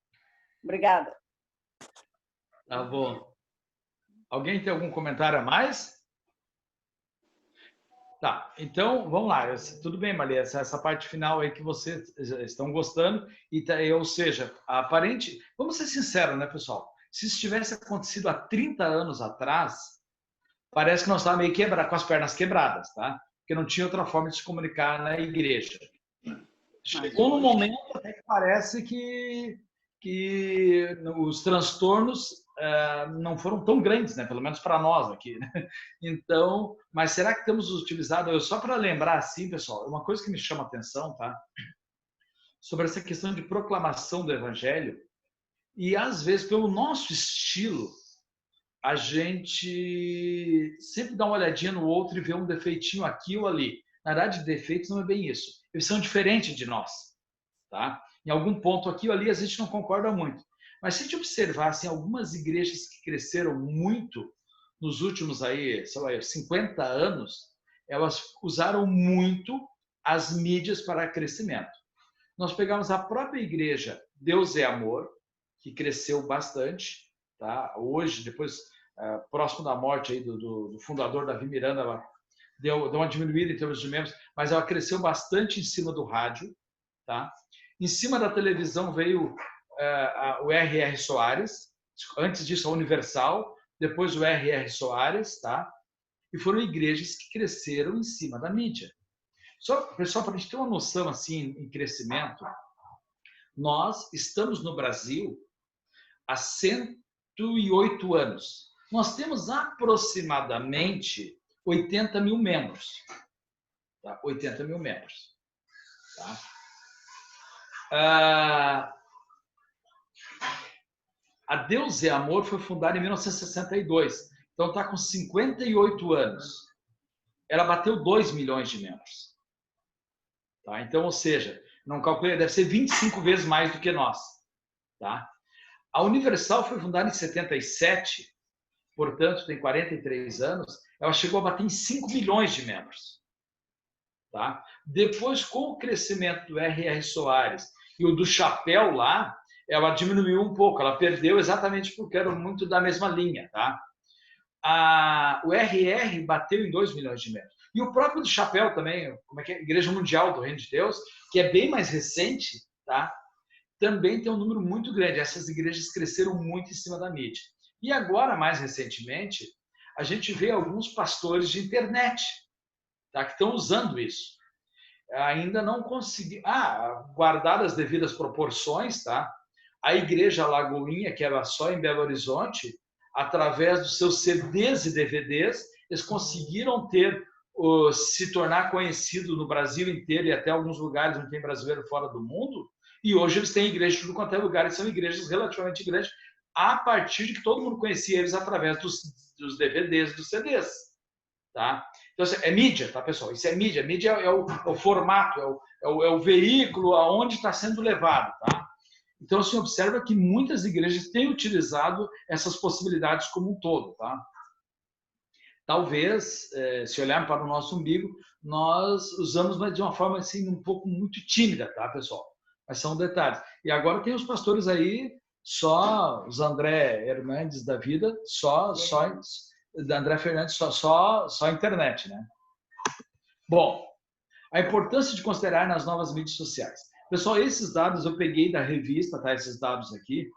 Speaker 8: Obrigada.
Speaker 4: Tá bom. Alguém tem algum comentário a mais? Tá, então vamos lá. Tudo bem, Marli, essa parte final aí que vocês estão gostando, ou seja, aparente. Vamos ser sinceros, né, pessoal? Se isso tivesse acontecido há 30 anos atrás, parece que nós estávamos meio com as pernas quebradas, tá? Porque não tinha outra forma de se comunicar na igreja. Chegou num momento até que parece que os transtornos não foram tão grandes, né? Pelo menos para nós aqui, né? Então, mas será que temos utilizado? Só para lembrar assim, pessoal, uma coisa que me chama a atenção, tá? Sobre essa questão de proclamação do evangelho, e às vezes pelo nosso estilo a gente sempre dá uma olhadinha no outro e vê um defeitinho aqui ou ali. Na verdade, defeitos não é bem isso. Eles são diferentes de nós, tá? Em algum ponto aqui ou ali a gente não concorda muito. Mas se a gente observar assim, algumas igrejas que cresceram muito nos últimos aí, sei lá, 50 anos, elas usaram muito as mídias para crescimento. Nós pegamos a própria igreja Deus é Amor, que cresceu bastante, tá? Hoje, depois, próximo da morte aí do fundador Davi Miranda, ela deu uma diminuída em termos de membros, mas ela cresceu bastante em cima do rádio, tá? Em cima da televisão veio o R.R. Soares, antes disso a Universal, depois o R.R. Soares, tá? E foram igrejas que cresceram em cima da mídia. Só, pessoal, para a gente ter uma noção assim em crescimento, nós estamos no Brasil há 108 anos. Nós temos aproximadamente 80 mil membros. Tá? 80 mil membros. Tá? A Deus é Amor foi fundada em 1962. Então está com 58 anos. Ela bateu 2 milhões de membros. Tá? Então, ou seja, não calculei, deve ser 25 vezes mais do que nós. Tá? A Universal foi fundada em 77, portanto, tem 43 anos, ela chegou a bater em 5 milhões de membros. Tá? Depois, com o crescimento do R.R. Soares e o do Chapéu lá, ela diminuiu um pouco, ela perdeu exatamente porque era muito da mesma linha. Tá? O R.R. bateu em 2 milhões de membros. E o próprio do Chapéu também, como é que é? Igreja Mundial do Reino de Deus, que é bem mais recente, tá? Também tem um número muito grande. Essas igrejas cresceram muito em cima da mídia. E agora, mais recentemente, a gente vê alguns pastores de internet, tá? Que estão usando isso. Ainda não consegui... guardar as devidas proporções, tá? A Igreja Lagoinha, que era só em Belo Horizonte, através dos seus CDs e DVDs, eles conseguiram se tornar conhecido no Brasil inteiro e até alguns lugares onde tem brasileiro fora do mundo. E hoje eles têm igrejas de tudo quanto é lugar e são igrejas relativamente grandes, a partir de que todo mundo conhecia eles através dos DVDs, dos CDs. Tá? Então, é mídia, tá, pessoal? Isso é mídia. Mídia é o formato, é o veículo aonde está sendo levado. Tá? Então, assim, observa que muitas igrejas têm utilizado essas possibilidades como um todo. Tá? Talvez, se olharmos para o nosso umbigo, nós usamos, mas de uma forma assim, um pouco muito tímida, tá, pessoal? Mas são detalhes. E agora tem os pastores aí, só os André Hernandes da vida, da André Fernandes, só internet, né? Bom, a importância de considerar nas novas mídias sociais. Pessoal, esses dados eu peguei da revista, tá? Esses dados aqui,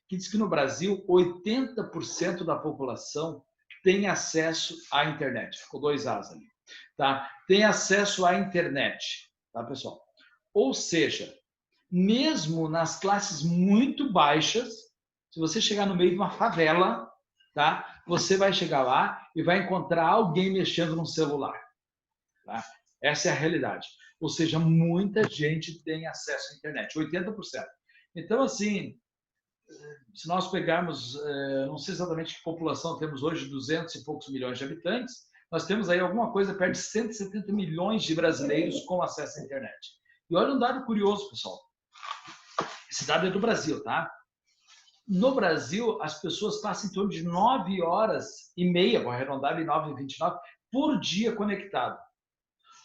Speaker 4: que diz que no Brasil, 80% da população tem acesso à internet. Ficou 2 As ali. Tá? Tem acesso à internet. Tá, pessoal? Ou seja, mesmo nas classes muito baixas, se você chegar no meio de uma favela, tá? Você vai chegar lá e vai encontrar alguém mexendo no celular. Tá? Essa é a realidade. Ou seja, muita gente tem acesso à internet. 80%. Então, assim... Se nós pegarmos, não sei exatamente que população temos hoje, 200 e poucos milhões de habitantes, nós temos aí alguma coisa perto de 170 milhões de brasileiros com acesso à internet. E olha um dado curioso, pessoal. Esse dado é do Brasil, tá? No Brasil, as pessoas passam em torno de 9 horas e meia, vou arredondar em 9h29, por dia conectado.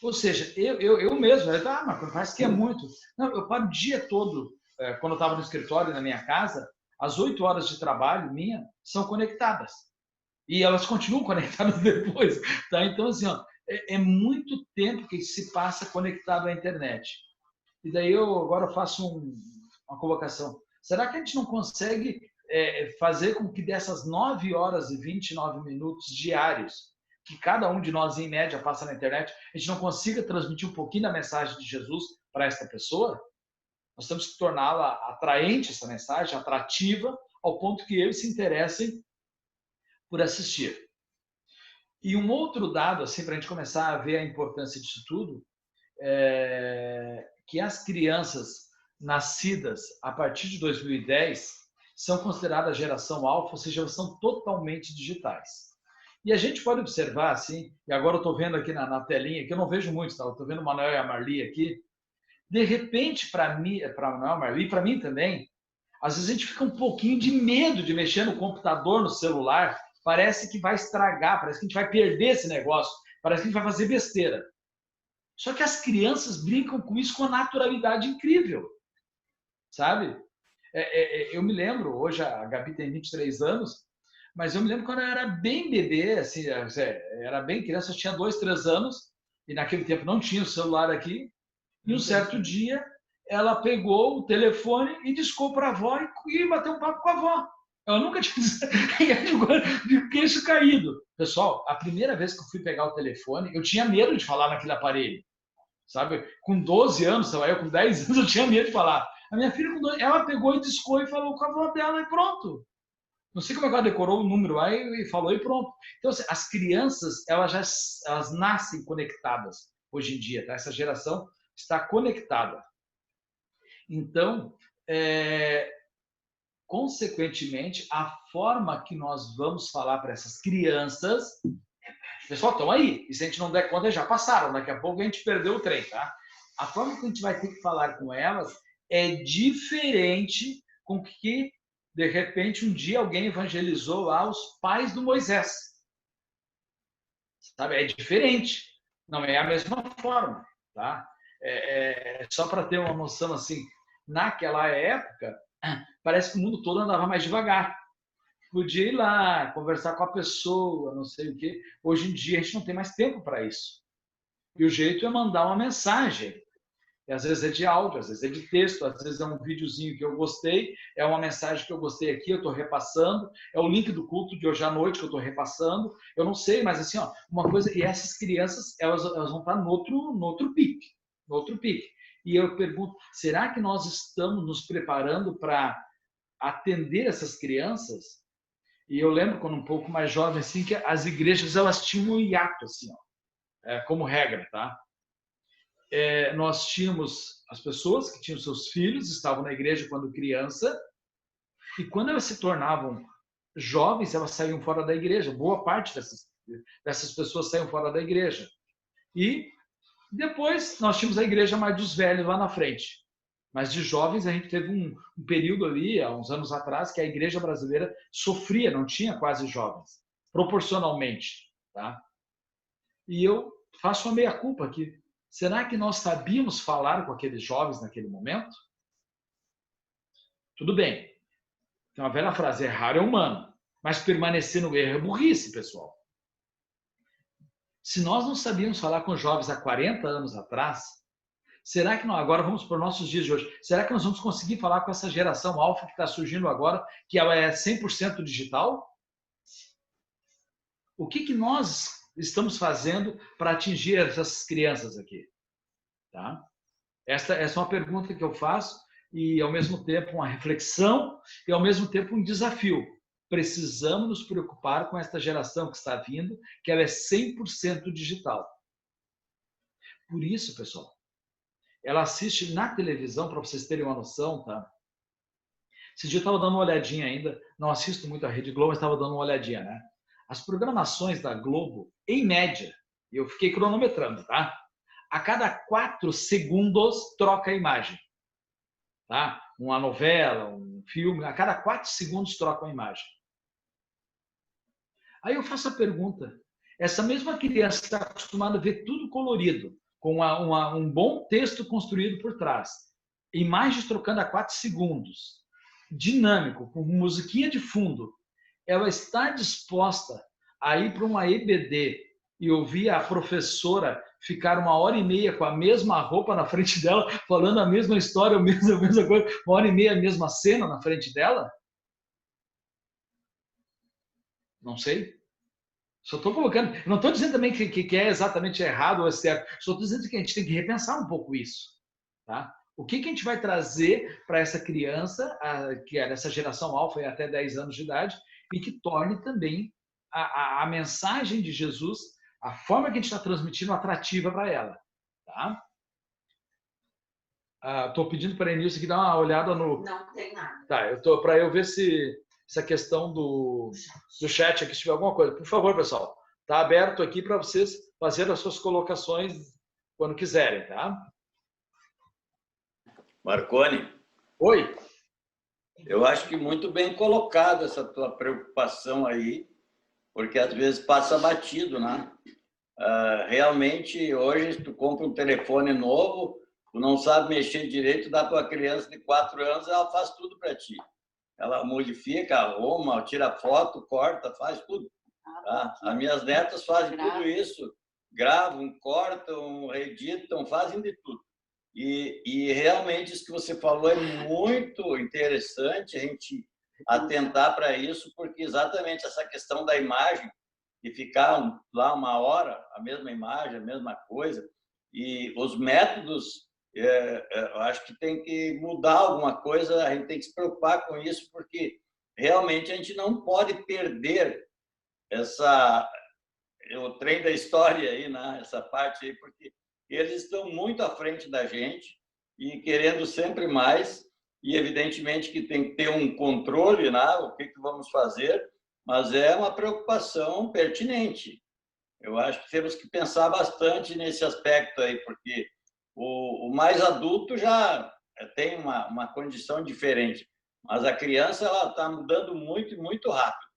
Speaker 4: Ou seja, eu mesmo, mas parece que é muito. Não, eu paro o dia todo, quando eu estava no escritório, na minha casa, as 8 horas de trabalho minha são conectadas. E elas continuam conectadas depois. Tá? Então, assim, ó, é muito tempo que se passa conectado à internet. E daí eu agora faço uma colocação. Será que a gente não consegue fazer com que dessas 9 horas e 29 minutos diários, que cada um de nós, em média, passa na internet, a gente não consiga transmitir um pouquinho da mensagem de Jesus para esta pessoa, nós temos que torná-la atraente, essa mensagem, atrativa, ao ponto que eles se interessem por assistir. E um outro dado, assim, para a gente começar a ver a importância disso tudo, é que as crianças nascidas a partir de 2010 são consideradas a geração alfa, ou seja, elas são totalmente digitais. E a gente pode observar, assim, e agora eu estou vendo aqui na telinha, que eu não vejo muito, tá? Eu estou vendo o Manuel e a Marli aqui. De repente, para mim, para o Manuel e a Marli, para mim também, às vezes a gente fica um pouquinho de medo de mexer no computador, no celular. Parece que vai estragar, parece que a gente vai perder esse negócio, parece que a gente vai fazer besteira. Só que as crianças brincam com isso com uma naturalidade incrível, sabe? Eu me lembro, hoje a Gabi tem 23 anos, mas eu me lembro quando eu era bem bebê, assim, era bem criança, eu tinha 2, 3 anos, e naquele tempo não tinha o celular aqui, e um certo dia ela pegou o telefone e discou para a avó e bateu um papo com a avó. Eu nunca tinha de queixo caído. Pessoal, a primeira vez que eu fui pegar o telefone, eu tinha medo de falar naquele aparelho. Sabe? Com 12 anos, sei lá, eu com 10 anos, eu tinha medo de falar. A minha filha, ela pegou e discou e falou com a avó dela e pronto. Não sei como é que ela decorou o número lá e falou e pronto. Então, assim, as crianças, elas nascem conectadas hoje em dia, tá? Essa geração está conectada. Então, consequentemente, a forma que nós vamos falar para essas crianças... Pessoal, estão aí. E se a gente não der conta, já passaram. Daqui a pouco a gente perdeu o trem, tá? A forma que a gente vai ter que falar com elas é diferente com que, de repente, um dia alguém evangelizou lá os pais do Moisés. Sabe? É diferente. Não é a mesma forma, tá? Só para ter uma noção, assim, naquela época, parece que o mundo todo andava mais devagar. Podia ir lá, conversar com a pessoa, não sei o quê. Hoje em dia, a gente não tem mais tempo para isso. E o jeito é mandar uma mensagem. E às vezes é de áudio, às vezes é de texto, às vezes é um videozinho que eu gostei, é uma mensagem que eu gostei aqui, eu estou repassando, é o link do culto de hoje à noite que eu estou repassando. Eu não sei, mas assim, ó, uma coisa... E essas crianças, elas vão estar no outro pique. No outro pique. E eu pergunto, será que nós estamos nos preparando para atender essas crianças? E eu lembro, quando um pouco mais jovem, assim, que as igrejas, elas tinham um hiato, assim, ó, como regra, tá? Nós tínhamos as pessoas que tinham seus filhos, estavam na igreja quando criança, e quando elas se tornavam jovens, elas saíam fora da igreja. Boa parte dessas pessoas saíam fora da igreja. E depois nós tínhamos a igreja mais dos velhos lá na frente. Mas de jovens, a gente teve um período ali, há uns anos atrás, que a igreja brasileira sofria, não tinha quase jovens, proporcionalmente. Tá? E eu faço uma meia-culpa aqui. Será que nós sabíamos falar com aqueles jovens naquele momento? Tudo bem. Tem uma velha frase, errar é humano, mas permanecer no erro é burrice, pessoal. Se nós não sabíamos falar com jovens há 40 anos atrás, será que não? Agora vamos para os nossos dias de hoje. Será que nós vamos conseguir falar com essa geração alfa que está surgindo agora, que ela é 100% digital? O que nós estamos fazendo para atingir essas crianças aqui? Tá? Essa é uma pergunta que eu faço e, ao mesmo tempo, uma reflexão e, ao mesmo tempo, um desafio. Precisamos nos preocupar com esta geração que está vindo, que ela é 100% digital. Por isso, pessoal, ela assiste na televisão, para vocês terem uma noção, tá? Esse dia eu estava dando uma olhadinha ainda, não assisto muito a Rede Globo, mas estava dando uma olhadinha, né? As programações da Globo, em média, eu fiquei cronometrando, tá? A cada 4 segundos troca a imagem, tá? Uma novela, um filme, a cada 4 segundos troca a imagem. Aí eu faço a pergunta, essa mesma criança que está acostumada a ver tudo colorido, com um bom texto construído por trás, imagens trocando a 4 segundos, dinâmico, com musiquinha de fundo, ela está disposta a ir para uma EBD e ouvir a professora ficar 1h30 com a mesma roupa na frente dela, falando a mesma história, a mesma coisa, 1h30 a mesma cena na frente dela? Não sei. Só estou colocando. Não estou dizendo também que é exatamente errado ou é certo. Só estou dizendo que a gente tem que repensar um pouco isso. Tá? O que a gente vai trazer para essa criança, que é dessa geração alfa e até 10 anos de idade, e que torne também a mensagem de Jesus, a forma que a gente está transmitindo, atrativa para ela. Tá? Estou pedindo para a Enilce aqui dar uma olhada no...
Speaker 5: Não tem nada.
Speaker 4: Tá, para eu ver se essa questão do chat aqui, se tiver alguma coisa. Por favor, pessoal, está aberto aqui para vocês fazerem as suas colocações quando quiserem, tá?
Speaker 6: Marconi.
Speaker 4: Oi.
Speaker 6: Eu acho que muito bem colocado essa tua preocupação aí, porque às vezes passa batido, né? Realmente, hoje, se tu compra um telefone novo, tu não sabe mexer direito, dá para uma criança de 4 anos, ela faz tudo para ti. Ela modifica, arruma, tira foto, corta, faz tudo. Tá? As minhas netas fazem tudo isso, gravam, cortam, editam, fazem de tudo. E realmente isso que você falou é muito interessante a gente atentar para isso, porque exatamente essa questão da imagem, de ficar lá 1 hora, a mesma imagem, a mesma coisa, e os métodos, eu acho que tem que mudar alguma coisa, a gente tem que se preocupar com isso, porque realmente a gente não pode perder o trem da história aí, né? Essa parte aí, porque eles estão muito à frente da gente e querendo sempre mais, e evidentemente que tem que ter um controle, né? O que vamos fazer, mas é uma preocupação pertinente. Eu acho que temos que pensar bastante nesse aspecto aí, porque o mais adulto já tem uma condição diferente, mas a criança ela está mudando muito, muito rápido.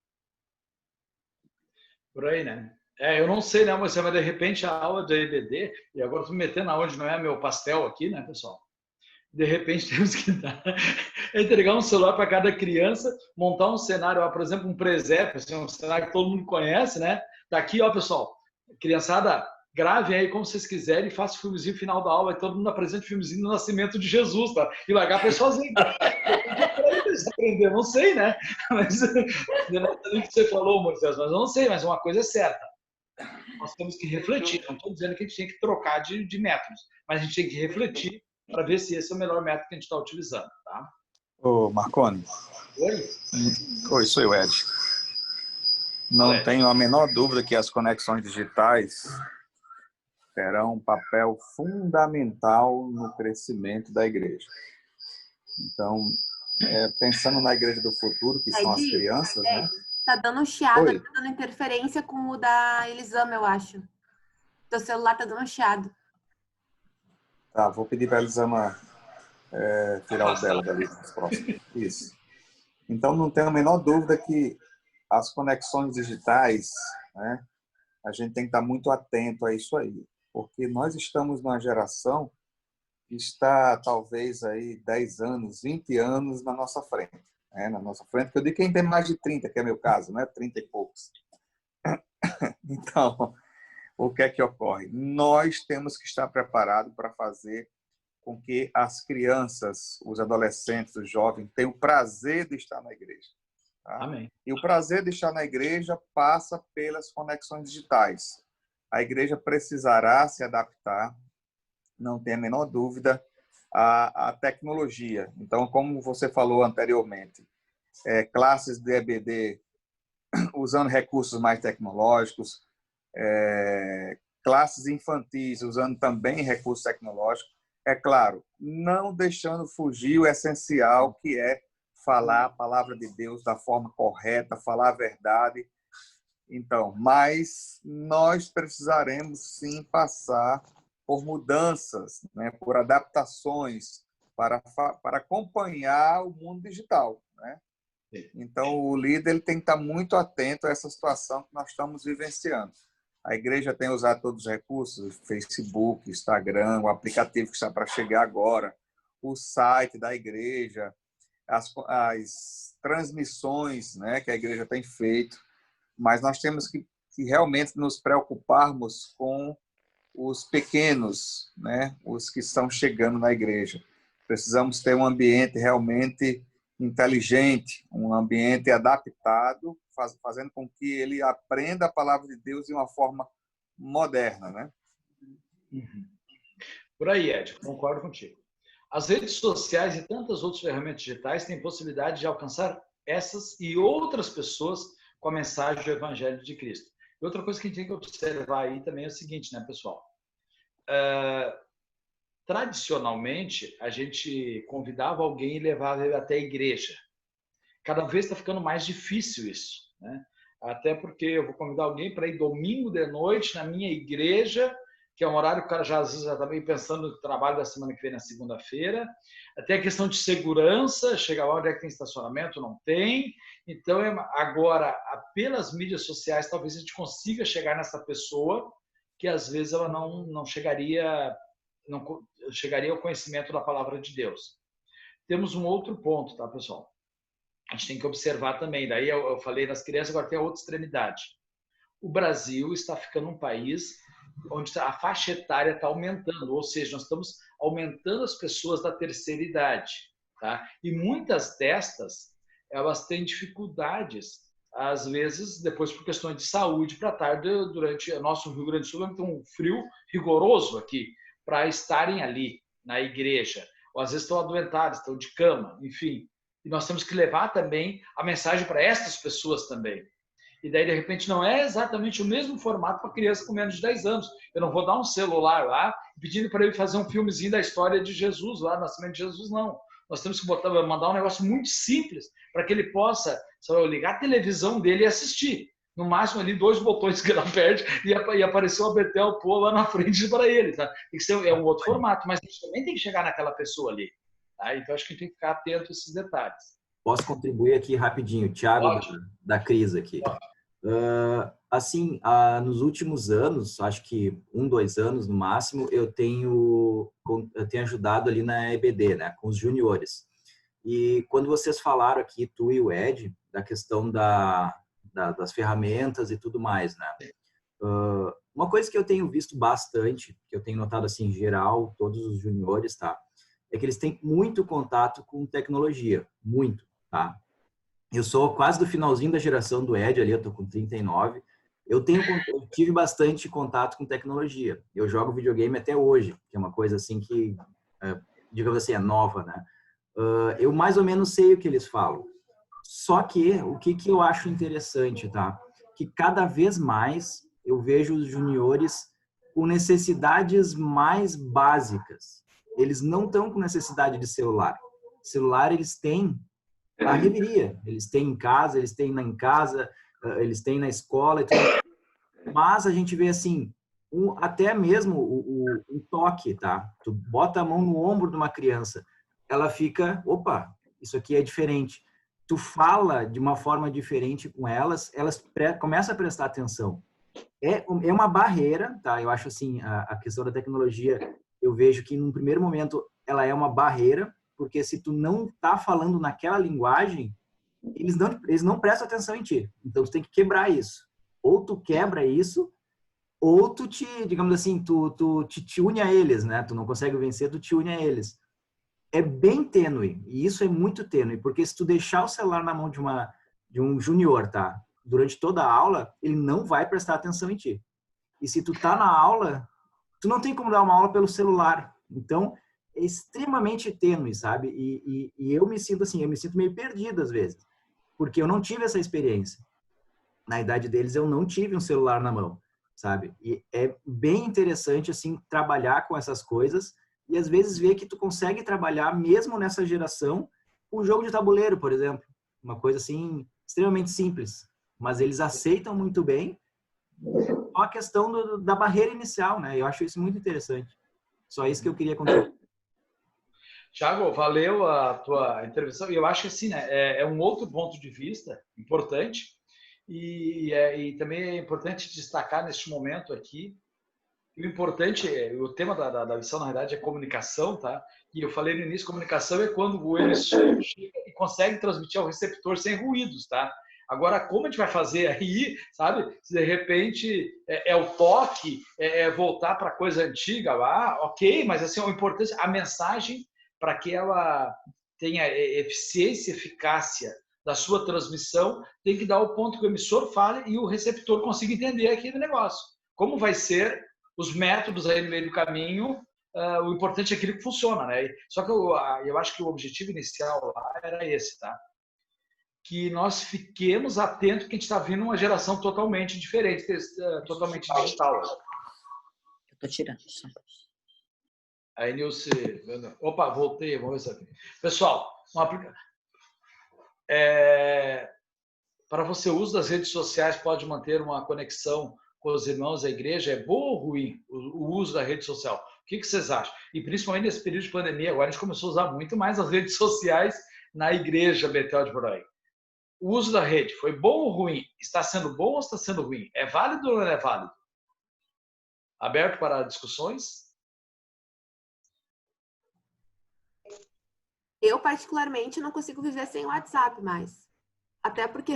Speaker 4: Por aí, né? Eu não sei, né, Moisés, mas de repente a aula de EBD, e agora estou me metendo aonde não é meu pastel aqui, né, pessoal? De repente temos que entregar um celular para cada criança, montar um cenário, por exemplo, um presépio, assim, um cenário que todo mundo conhece, né? Tá aqui, ó, pessoal, criançada, gravem aí como vocês quiserem e façam o filmezinho final da aula, e todo mundo apresenta o filmezinho do nascimento de Jesus, tá? E largar a pessoa sozinho. Aprender, não sei, né? Mas não que você falou, Moisés, mas eu não sei, mas uma coisa é certa. Nós temos que refletir. Não estou dizendo que a gente tem que trocar de métodos, mas a gente tem que refletir para ver se esse é o melhor método que a gente está utilizando, tá?
Speaker 9: Ô, Marconi.
Speaker 4: Oi?
Speaker 9: Oi, sou eu, Ed. Não tenho a menor dúvida que as conexões digitais terão um papel fundamental no crescimento da igreja. Então, pensando na igreja do futuro, que são as crianças, né?
Speaker 2: Tá dando chiado, tá dando interferência com o da Elisama, eu acho. Teu celular tá dando chiado.
Speaker 9: Tá, vou pedir para a Elisama tirar o dela dali nos próximos. Isso. Então, não tenho a menor dúvida que as conexões digitais, né, a gente tem que estar muito atento a isso aí, porque nós estamos numa geração que está, talvez, aí 10 anos, 20 anos na nossa frente. Na nossa frente, que eu digo quem tem mais de 30, que é meu caso, né? 30 e poucos. Então, o que é que ocorre? Nós temos que estar preparados para fazer com que as crianças, os adolescentes, os jovens tenham o prazer de estar na igreja. Tá?
Speaker 4: Amém.
Speaker 9: E o prazer de estar na igreja passa pelas conexões digitais. A igreja precisará se adaptar, não tem a menor dúvida, à tecnologia. Então, como você falou anteriormente, classes de EBD usando recursos mais tecnológicos, classes infantis usando também recursos tecnológicos, é claro, não deixando fugir o essencial, que é falar a palavra de Deus da forma correta, falar a verdade. Então, mas nós precisaremos sim passar por mudanças, né, por adaptações para acompanhar o mundo digital, né? Então, o líder ele tem que estar muito atento a essa situação que nós estamos vivenciando. A igreja tem usado todos os recursos, Facebook, Instagram, o aplicativo que está para chegar agora, o site da igreja, as transmissões, né, que a igreja tem feito, mas nós temos que realmente nos preocuparmos com os pequenos, né, os que estão chegando na igreja. Precisamos ter um ambiente realmente inteligente, um ambiente adaptado, fazendo com que ele aprenda a palavra de Deus de uma forma moderna, né?
Speaker 4: Por aí, Ed, concordo contigo. As redes sociais e tantas outras ferramentas digitais têm possibilidade de alcançar essas e outras pessoas com a mensagem do Evangelho de Cristo. E outra coisa que a gente tem que observar aí também é o seguinte, né, pessoal? Tradicionalmente, a gente convidava alguém e levava ele até a igreja. Cada vez está ficando mais difícil isso, né? Até porque eu vou convidar alguém para ir domingo de noite na minha igreja, que é um horário que o cara já às vezes está meio pensando no trabalho da semana que vem na segunda-feira. Até a questão de segurança, chega lá onde é que tem estacionamento, não tem. Então, agora, pelas mídias sociais, talvez a gente consiga chegar nessa pessoa que às vezes ela não chegaria ao conhecimento da palavra de Deus. Temos um outro ponto, tá, pessoal? A gente tem que observar também. Daí eu falei das crianças, agora tem a outra extremidade. O Brasil está ficando um país onde a faixa etária está aumentando, ou seja, nós estamos aumentando as pessoas da terceira idade, tá? E muitas destas, elas têm dificuldades, às vezes, depois por questões de saúde, para estar durante o nosso Rio Grande do Sul, tem um frio rigoroso aqui, para estarem ali na igreja, ou às vezes estão adoentados, estão de cama, enfim. E nós temos que levar também a mensagem para essas pessoas também. E daí, de repente, não é exatamente o mesmo formato para criança com menos de 10 anos. Eu não vou dar um celular lá pedindo para ele fazer um filmezinho da história de Jesus, lá, do nascimento de Jesus, não. Nós temos que mandar um negócio muito simples para que ele possa ligar a televisão dele e assistir. No máximo, ali, 2 botões que ele aperte e apareceu a Betel pô lá na frente para ele. Tá? Tem que ser um outro formato, mas a gente também tem que chegar naquela pessoa ali. Tá? Então, acho que a gente tem que ficar atento a esses detalhes.
Speaker 10: Posso contribuir aqui rapidinho? Thiago, da Cris aqui. Assim, nos últimos anos, acho que 1, 2 anos no máximo, eu tenho ajudado ali na EBD, né, com os juniores. E quando vocês falaram aqui, tu e o Ed, da questão das ferramentas e tudo mais, né? Uma coisa que eu tenho visto bastante, que eu tenho notado assim em geral, todos os juniores, tá? É que eles têm muito contato com tecnologia, muito, tá? Eu sou quase do finalzinho da geração do Ed ali, eu tô com 39. Eu tive bastante contato com tecnologia. Eu jogo videogame até hoje, que é uma coisa assim que, digamos assim, é nova, né? Eu mais ou menos sei o que eles falam. Só que, o que eu acho interessante, tá? Que cada vez mais eu vejo os juniores com necessidades mais básicas. Eles não estão com necessidade de celular. Celular eles têm a reveria. Eles têm em casa, eles têm eles têm na escola. E tudo. Mas a gente vê assim, até mesmo o toque, tá? Tu bota a mão no ombro de uma criança, ela fica, opa, isso aqui é diferente. Tu fala de uma forma diferente com elas começam a prestar atenção. É uma barreira, tá? Eu acho assim, a questão da tecnologia, eu vejo que num primeiro momento ela é uma barreira, porque se tu não tá falando naquela linguagem, eles não prestam atenção em ti. Então tu tem que quebrar isso. Ou tu quebra isso, ou tu digamos assim, tu te une a eles, né? Tu não consegue vencer, tu te une a eles. É bem tênue, e isso é muito tênue, porque se tu deixar o celular na mão de um junior, tá? Durante toda a aula, ele não vai prestar atenção em ti. E se tu tá na aula, tu não tem como dar uma aula pelo celular. Então, é extremamente tênue, sabe? E eu me sinto assim, eu me sinto meio perdido às vezes, porque eu não tive essa experiência. Na idade deles, eu não tive um celular na mão, sabe? E é bem interessante, assim, trabalhar com essas coisas e às vezes ver que tu consegue trabalhar mesmo nessa geração com jogo de tabuleiro, por exemplo. Uma coisa assim, extremamente simples. Mas eles aceitam muito bem só a questão da barreira inicial, né? Eu acho isso muito interessante. Só isso que eu queria contar.
Speaker 4: Thiago, valeu a tua intervenção. E eu acho que assim, né, é um outro ponto de vista importante e também é importante destacar neste momento aqui. O importante, o tema da missão, na verdade, é comunicação, tá? E eu falei no início, comunicação é quando o emissor chega e consegue transmitir ao receptor sem ruídos, tá? Agora, como a gente vai fazer aí, sabe? Se de repente é o toque, voltar para a coisa antiga lá, ok, mas assim, o importante, a mensagem, para que ela tenha eficiência e eficácia da sua transmissão, tem que dar o ponto que o emissor fale e o receptor consiga entender aquele negócio. Como vai ser os métodos aí no meio do caminho o importante é aquilo que funciona, né? Só que eu acho que o objetivo inicial lá era esse, tá? Que nós fiquemos atentos que a gente está vindo uma geração totalmente diferente, totalmente digital.
Speaker 11: Eu estou tirando.
Speaker 4: Aí, Nilce... Opa, voltei, vamos ver isso aqui. Pessoal, para você, o uso das redes sociais pode manter uma conexão com os irmãos da igreja? É bom ou ruim o uso da rede social? O que vocês acham? E principalmente nesse período de pandemia, agora a gente começou a usar muito mais as redes sociais na igreja Betel de Boroi. O uso da rede foi bom ou ruim? Está sendo bom ou está sendo ruim? É válido ou não é válido? Aberto para discussões?
Speaker 2: Eu, particularmente, não consigo viver sem o WhatsApp mais. Até porque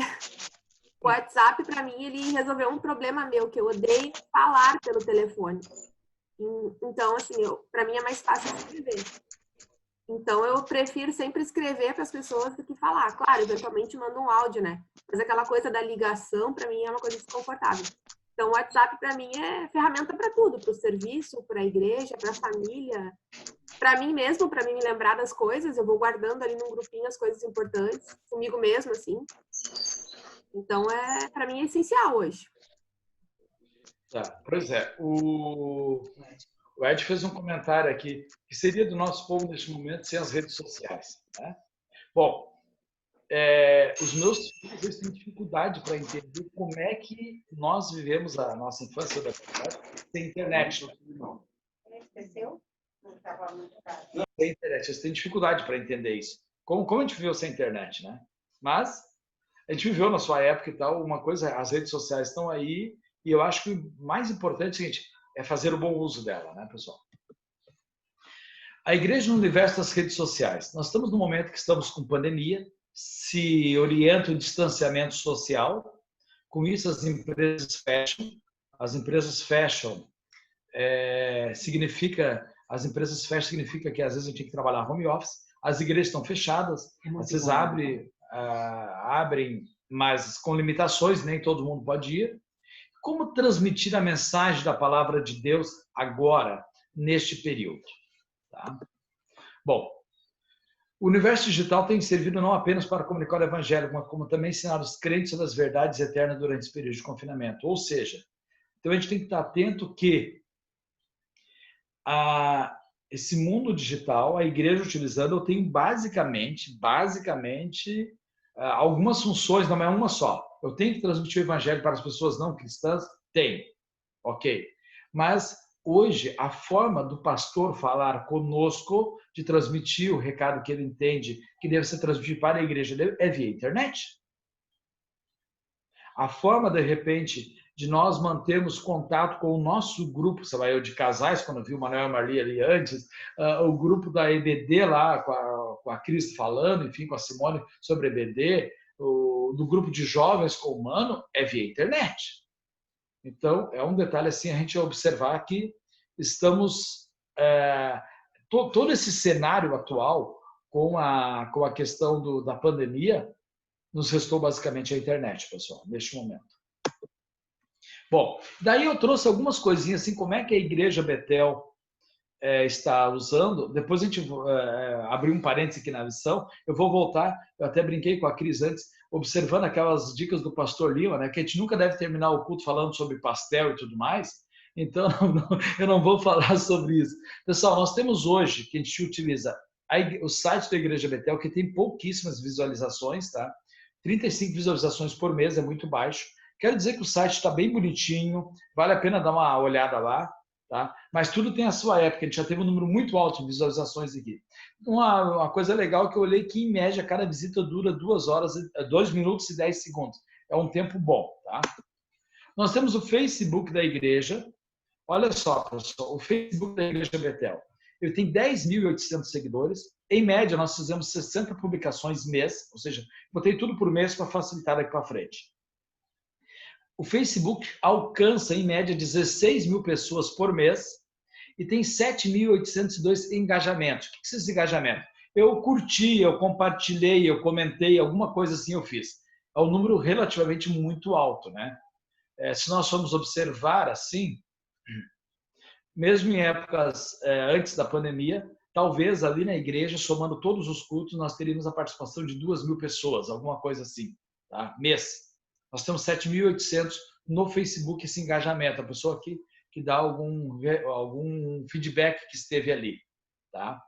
Speaker 2: o WhatsApp, para mim, ele resolveu um problema meu, que eu odeio falar pelo telefone. Então, assim, para mim é mais fácil escrever. Então, eu prefiro sempre escrever para as pessoas do que falar. Claro, eventualmente mando um áudio, né? Mas aquela coisa da ligação, para mim, é uma coisa desconfortável. Então, o WhatsApp, para mim, é ferramenta para tudo. Para o serviço, para a igreja, para a família. Para mim mesmo, para mim me lembrar das coisas. Eu vou guardando ali num grupinho as coisas importantes. Comigo mesmo, assim. Então, para mim, é essencial hoje.
Speaker 4: Tá, pois é. O Ed fez um comentário aqui, que seria do nosso povo neste momento sem as redes sociais. Né? Bom, os meus filhos eles têm dificuldade para entender como é que nós vivemos a nossa infância da sem internet. Não.
Speaker 5: Esqueceu? Não estava muito caro.
Speaker 4: Sem internet, eles têm dificuldade para entender isso. Como a gente viveu sem internet, né? Mas a gente viveu na sua época e tal, uma coisa, as redes sociais estão aí, e eu acho que o mais importante é o seguinte, é fazer o bom uso dela, né, pessoal? A igreja no universo das redes sociais. Nós estamos no momento que estamos com pandemia, se orienta o distanciamento social, com isso as empresas fecham. As empresas fecham significa que às vezes a gente tem que trabalhar home office, as igrejas estão fechadas, às vezes abrem, mas com limitações, nem todo mundo pode ir. Como transmitir a mensagem da palavra de Deus agora, neste período? Tá? Bom, o universo digital tem servido não apenas para comunicar o evangelho, mas como também ensinar os crentes sobre as verdades eternas durante esse período de confinamento. Ou seja, então a gente tem que estar atento que esse mundo digital, a igreja utilizando, eu tenho basicamente algumas funções, não é uma só. Eu tenho que transmitir o evangelho para as pessoas não cristãs? Tem. Ok. Mas hoje, a forma do pastor falar conosco, de transmitir o recado que ele entende que deve ser transmitido para a igreja dele, é via internet. A forma, de repente, de nós mantermos contato com o nosso grupo, sei lá, eu de casais, quando eu vi o Manuel e a Marli ali antes, o grupo da EBD lá, com a Cris falando, enfim, com a Simone sobre EBD, do grupo de jovens com o Mano, é via internet. Então, é um detalhe assim, a gente observar que estamos... todo esse cenário atual, com a questão da pandemia, nos restou basicamente a internet, pessoal, neste momento. Bom, daí eu trouxe algumas coisinhas, assim, como é que a Igreja Betel está usando. Depois a gente abriu um parênteses aqui na lição, eu vou voltar, eu até brinquei com a Cris antes, observando aquelas dicas do pastor Lima, né, que a gente nunca deve terminar o culto falando sobre pastel e tudo mais, então eu não vou falar sobre isso. Pessoal, nós temos hoje, que a gente utiliza o site da Igreja Betel, que tem pouquíssimas visualizações, tá? 35 visualizações por mês, é muito baixo. Quero dizer que o site está bem bonitinho, vale a pena dar uma olhada lá, tá? Mas tudo tem a sua época, a gente já teve um número muito alto de visualizações aqui. Uma coisa legal é que eu olhei que, em média, cada visita dura 2 minutos e 10 segundos. É um tempo bom, tá? Nós temos o Facebook da igreja. Olha só, pessoal, o Facebook da Igreja Betel. Ele tem 10.800 seguidores. Em média, nós fizemos 60 publicações mês, ou seja, botei tudo por mês para facilitar daqui para frente. O Facebook alcança, em média, 16 mil pessoas por mês e tem 7.802 engajamentos. O que é esse engajamento? Eu curti, eu compartilhei, eu comentei, alguma coisa assim eu fiz. É um número relativamente muito alto, né? Se nós formos observar assim, mesmo em épocas antes da pandemia, talvez ali na igreja, somando todos os cultos, nós teríamos a participação de 2.000 pessoas, alguma coisa assim, tá? Mês. Nós temos 7.800 no Facebook esse engajamento, a pessoa que dá algum feedback que esteve ali, tá?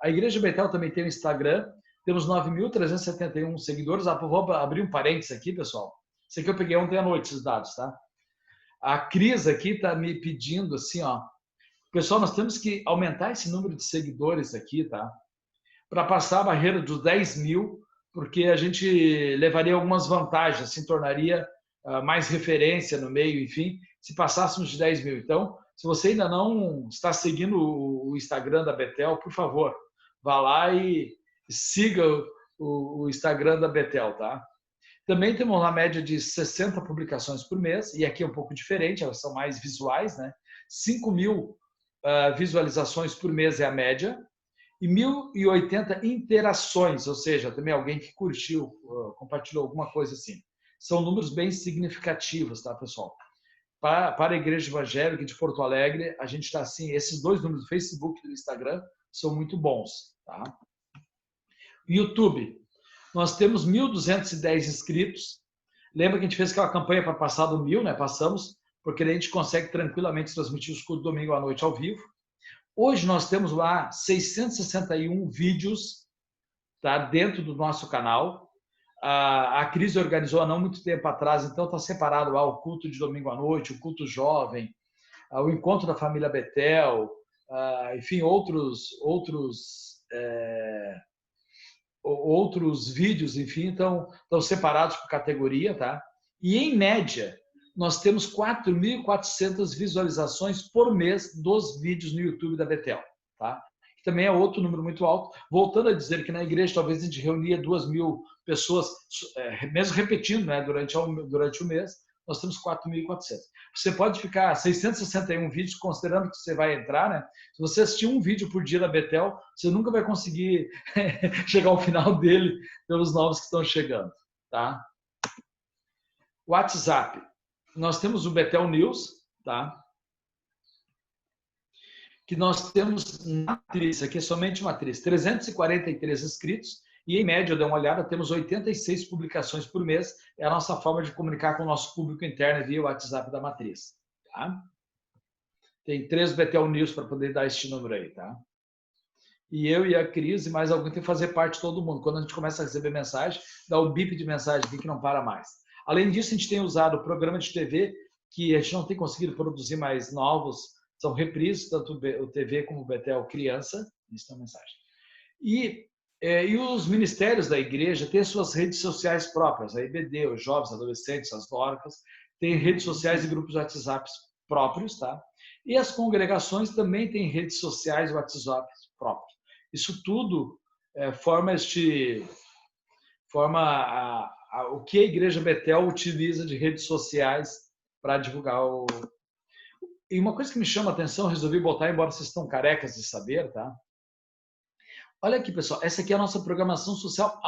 Speaker 4: A Igreja Betel também tem o Instagram, temos 9.371 seguidores. Vou abrir um parênteses aqui, pessoal. Isso aqui eu peguei ontem à noite, esses dados, tá? A Cris aqui está me pedindo assim, ó. Pessoal, nós temos que aumentar esse número de seguidores aqui, tá? Para passar a barreira dos 10.000, porque a gente levaria algumas vantagens, se tornaria mais referência no meio, enfim, se passássemos de 10.000. Então, se você ainda não está seguindo o Instagram da Betel, por favor, vá lá e siga o Instagram da Betel, tá? Também temos uma média de 60 publicações por mês, e aqui é um pouco diferente, elas são mais visuais, né? 5.000 visualizações por mês é a média, e 1.080 interações, ou seja, também alguém que curtiu, compartilhou alguma coisa assim. São números bem significativos, tá, pessoal? Para a Igreja Evangélica de Porto Alegre, a gente está assim, esses dois números do Facebook e do Instagram são muito bons, tá? YouTube, nós temos 1.210 inscritos. Lembra que a gente fez aquela campanha para passar do 1.000, né? Passamos, porque a gente consegue tranquilamente transmitir os cultos domingo à noite ao vivo. Hoje nós temos lá 661 vídeos, tá, dentro do nosso canal. A Cris organizou há não muito tempo atrás, então está separado lá o culto de domingo à noite, o culto jovem, o encontro da família Betel, enfim, outros vídeos, enfim, estão separados por categoria, tá? E, em média, nós temos 4.400 visualizações por mês dos vídeos no YouTube da Betel, tá? Que também é outro número muito alto. Voltando a dizer que na igreja talvez a gente reunia 2.000 pessoas, mesmo repetindo, né, durante o mês, nós temos 4.400. Você pode ficar 661 vídeos, considerando que você vai entrar, né? Se você assistir um vídeo por dia da Betel, você nunca vai conseguir chegar ao final dele pelos novos que estão chegando, tá? WhatsApp. Nós temos o Betel News, tá? Que nós temos matriz, aqui é somente matriz, 343 inscritos, e em média, eu dei uma olhada, temos 86 publicações por mês, é a nossa forma de comunicar com o nosso público interno via o WhatsApp da matriz, tá? Tem 3 Betel News para poder dar este número aí, tá? E eu e a Cris e mais alguém tem que fazer parte de todo mundo. Quando a gente começa a receber mensagem, dá o bip de mensagem aqui que não para mais. Além disso, a gente tem usado o programa de TV, que a gente não tem conseguido produzir mais novos, são reprises, tanto o TV como o Betel Criança, isso é uma mensagem. E os ministérios da igreja têm suas redes sociais próprias, a IBD, os jovens, adolescentes, as dorcas, têm redes sociais e grupos de WhatsApp próprios, tá? E as congregações também têm redes sociais e WhatsApp próprios. Isso tudo forma o que a Igreja Betel utiliza de redes sociais para divulgar o... E uma coisa que me chama a atenção, resolvi botar, embora vocês estão carecas de saber, tá? Olha aqui, pessoal, essa aqui é a nossa programação social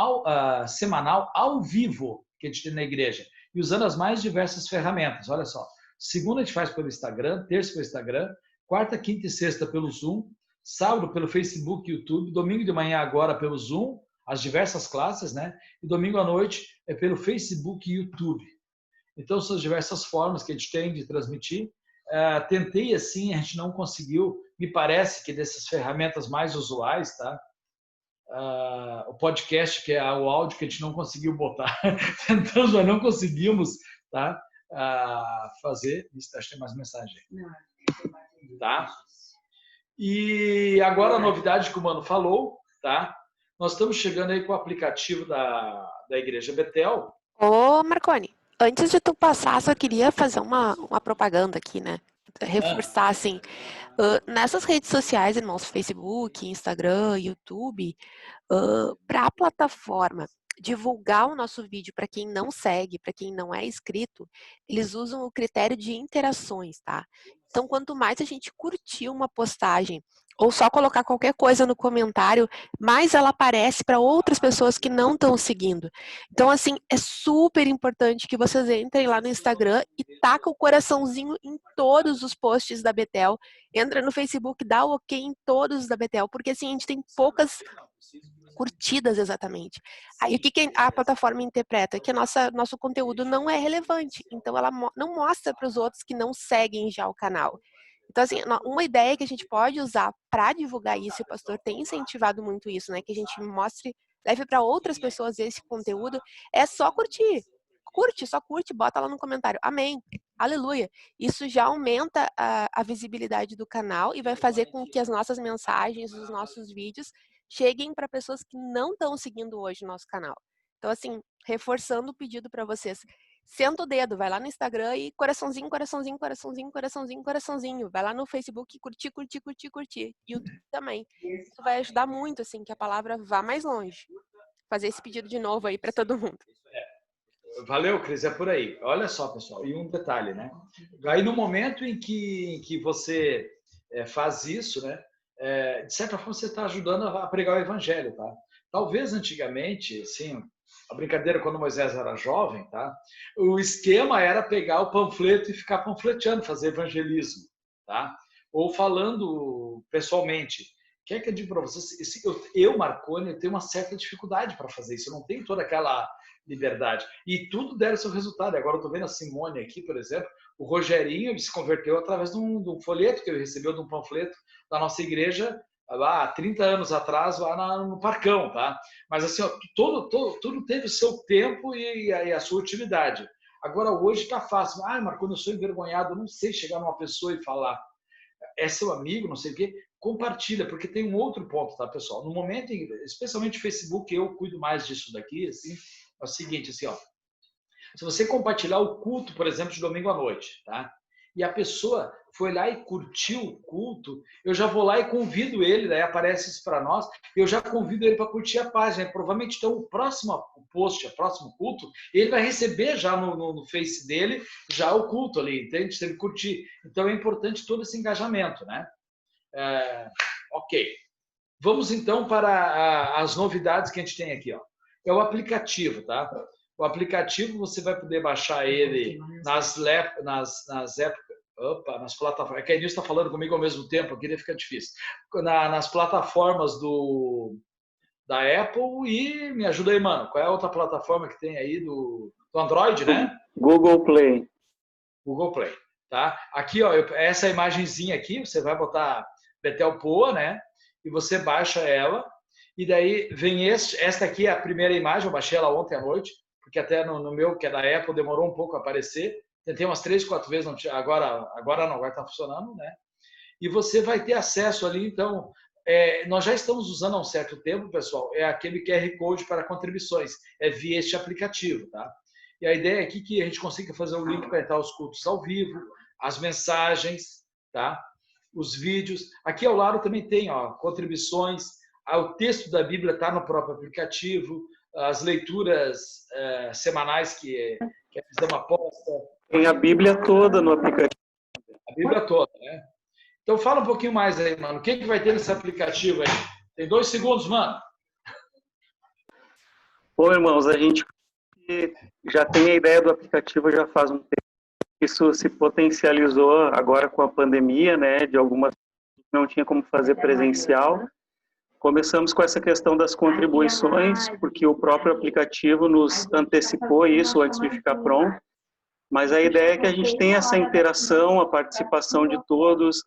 Speaker 4: semanal ao vivo que a gente tem na igreja, e usando as mais diversas ferramentas. Olha só, segunda a gente faz pelo Instagram, terça pelo Instagram, quarta, quinta e sexta pelo Zoom, sábado pelo Facebook e YouTube, domingo de manhã agora pelo Zoom, as diversas classes, né? E domingo à noite é pelo Facebook e YouTube. Então, são as diversas formas que a gente tem de transmitir. Tentei assim, a gente não conseguiu, me parece que dessas ferramentas mais usuais, tá? O podcast, que é o áudio que a gente não conseguiu botar, tentando, mas não conseguimos, tá? Fazer. Isso, acho que tem mais mensagem aí. Tá? E agora a novidade que o Mano falou, tá? Nós estamos chegando aí com o aplicativo da Igreja Betel.
Speaker 2: Ô, Marconi, antes de tu passar, só queria fazer uma propaganda aqui, né? Reforçar, assim, nessas redes sociais, irmãos, Facebook, Instagram, YouTube, para a plataforma divulgar o nosso vídeo para quem não segue, para quem não é inscrito, eles usam o critério de interações, tá? Então, quanto mais a gente curtir uma postagem ou só colocar qualquer coisa no comentário, mais ela aparece para outras pessoas que não estão seguindo. Então, assim, é super importante que vocês entrem lá no Instagram e taca o coraçãozinho em todos os posts da Betel. Entra no Facebook, dá o ok em todos os da Betel, porque assim, a gente tem poucas curtidas exatamente. Aí o que a plataforma interpreta? Que nosso conteúdo não é relevante. Então, ela não mostra para os outros que não seguem já o canal. Então, assim, uma ideia que a gente pode usar para divulgar isso, e o pastor tem incentivado muito isso, né? Que a gente mostre, leve para outras pessoas esse conteúdo, é só curtir. Curte, só curte, bota lá no comentário. Amém. Aleluia. Isso já aumenta a visibilidade do canal e vai fazer com que as nossas mensagens, os nossos vídeos cheguem para pessoas que não estão seguindo hoje o nosso canal. Então, assim, reforçando o pedido para vocês. Senta o dedo, vai lá no Instagram e coraçãozinho, coraçãozinho, coraçãozinho, coraçãozinho, coraçãozinho. Vai lá no Facebook e curtir, curtir, curtir, curtir. YouTube também. Isso vai ajudar muito, assim, que a palavra vá mais longe. Fazer esse pedido de novo aí para todo mundo.
Speaker 4: Valeu, Cris, é por aí. Olha só, pessoal, e um detalhe, né? Aí no momento em que você faz isso, né? De certa forma você está ajudando a pregar o evangelho, tá? Talvez antigamente, assim, a brincadeira quando Moisés era jovem, tá? O esquema era pegar o panfleto e ficar panfleteando, fazer evangelismo, tá? Ou falando pessoalmente. Quer que eu diga para vocês? Eu, Marconi, eu tenho uma certa dificuldade para fazer isso. Eu não tenho toda aquela liberdade. E tudo deram seu resultado. Agora eu estou vendo a Simone aqui, por exemplo. O Rogerinho ele se converteu através de um folheto que ele recebeu, de um panfleto da nossa igreja lá há 30 anos atrás, lá no Parcão, tá? Mas assim, ó, tudo teve o seu tempo e a sua utilidade. Agora hoje está fácil. Marconi, eu sou envergonhado, eu não sei chegar numa pessoa e falar. É seu amigo, não sei o quê. Compartilha, porque tem um outro ponto, tá, pessoal? No momento, especialmente Facebook, eu cuido mais disso daqui, assim, é o seguinte, assim, ó. Se você compartilhar o culto, por exemplo, de domingo à noite, tá? E a pessoa foi lá e curtiu o culto, eu já vou lá e convido ele, daí aparece isso para nós, eu já convido ele para curtir a página. Provavelmente, então, o próximo post, o próximo culto, ele vai receber já no Face dele, já o culto ali, entende? Se ele curtir. Então, é importante todo esse engajamento, né? Ok. Vamos, então, para as novidades que a gente tem aqui, ó. É o aplicativo, tá? O aplicativo você vai poder baixar ele nas plataformas. É que a Inês está falando comigo ao mesmo tempo, aqui fica difícil. Nas plataformas da Apple e me ajuda aí, mano. Qual é a outra plataforma que tem aí do Android, né?
Speaker 12: Google Play.
Speaker 4: Google Play, tá? Aqui, ó, essa imagenzinha aqui, você vai botar Betel Poa, né? E você baixa ela. E daí vem esta aqui é a primeira imagem, eu baixei ela ontem à noite, porque até no meu, que é da Apple, demorou um pouco a aparecer. Tentei umas 3, 4 vezes, agora não, agora está funcionando, né? E você vai ter acesso ali, então, nós já estamos usando há um certo tempo, pessoal, é aquele QR Code para contribuições, é via este aplicativo, tá? E a ideia aqui é que a gente consiga fazer um link para entrar os cultos ao vivo, as mensagens, tá? Os vídeos. Aqui ao lado também tem, ó, contribuições, o texto da Bíblia está no próprio aplicativo, as leituras semanais que a Visão aposta.
Speaker 12: Tem a Bíblia toda no aplicativo.
Speaker 4: A Bíblia toda, né? Então fala um pouquinho mais aí, mano. O que vai ter nesse aplicativo aí? Tem 2 segundos, mano.
Speaker 12: Bom, irmãos, a gente já tem a ideia do aplicativo já faz um tempo. Isso se potencializou agora com a pandemia, né? De algumas não tinha como fazer presencial. Começamos com essa questão das contribuições, porque o próprio aplicativo nos antecipou isso antes de ficar pronto. Mas a ideia é que a gente tenha essa interação, a participação de todos.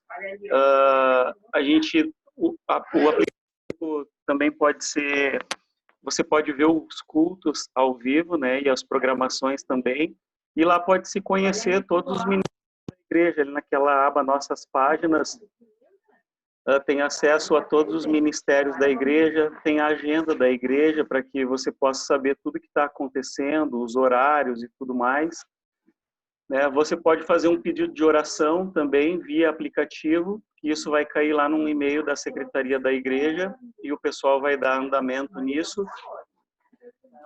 Speaker 12: O aplicativo também pode ser... Você pode ver os cultos ao vivo, né? E as programações também. E lá pode se conhecer todos os ministérios da igreja. Ali naquela aba Nossas Páginas, tem acesso a todos os ministérios da igreja, tem a agenda da igreja para que você possa saber tudo que está acontecendo, os horários e tudo mais. Você pode fazer um pedido de oração também via aplicativo, que isso vai cair lá num e-mail da Secretaria da Igreja e o pessoal vai dar andamento nisso.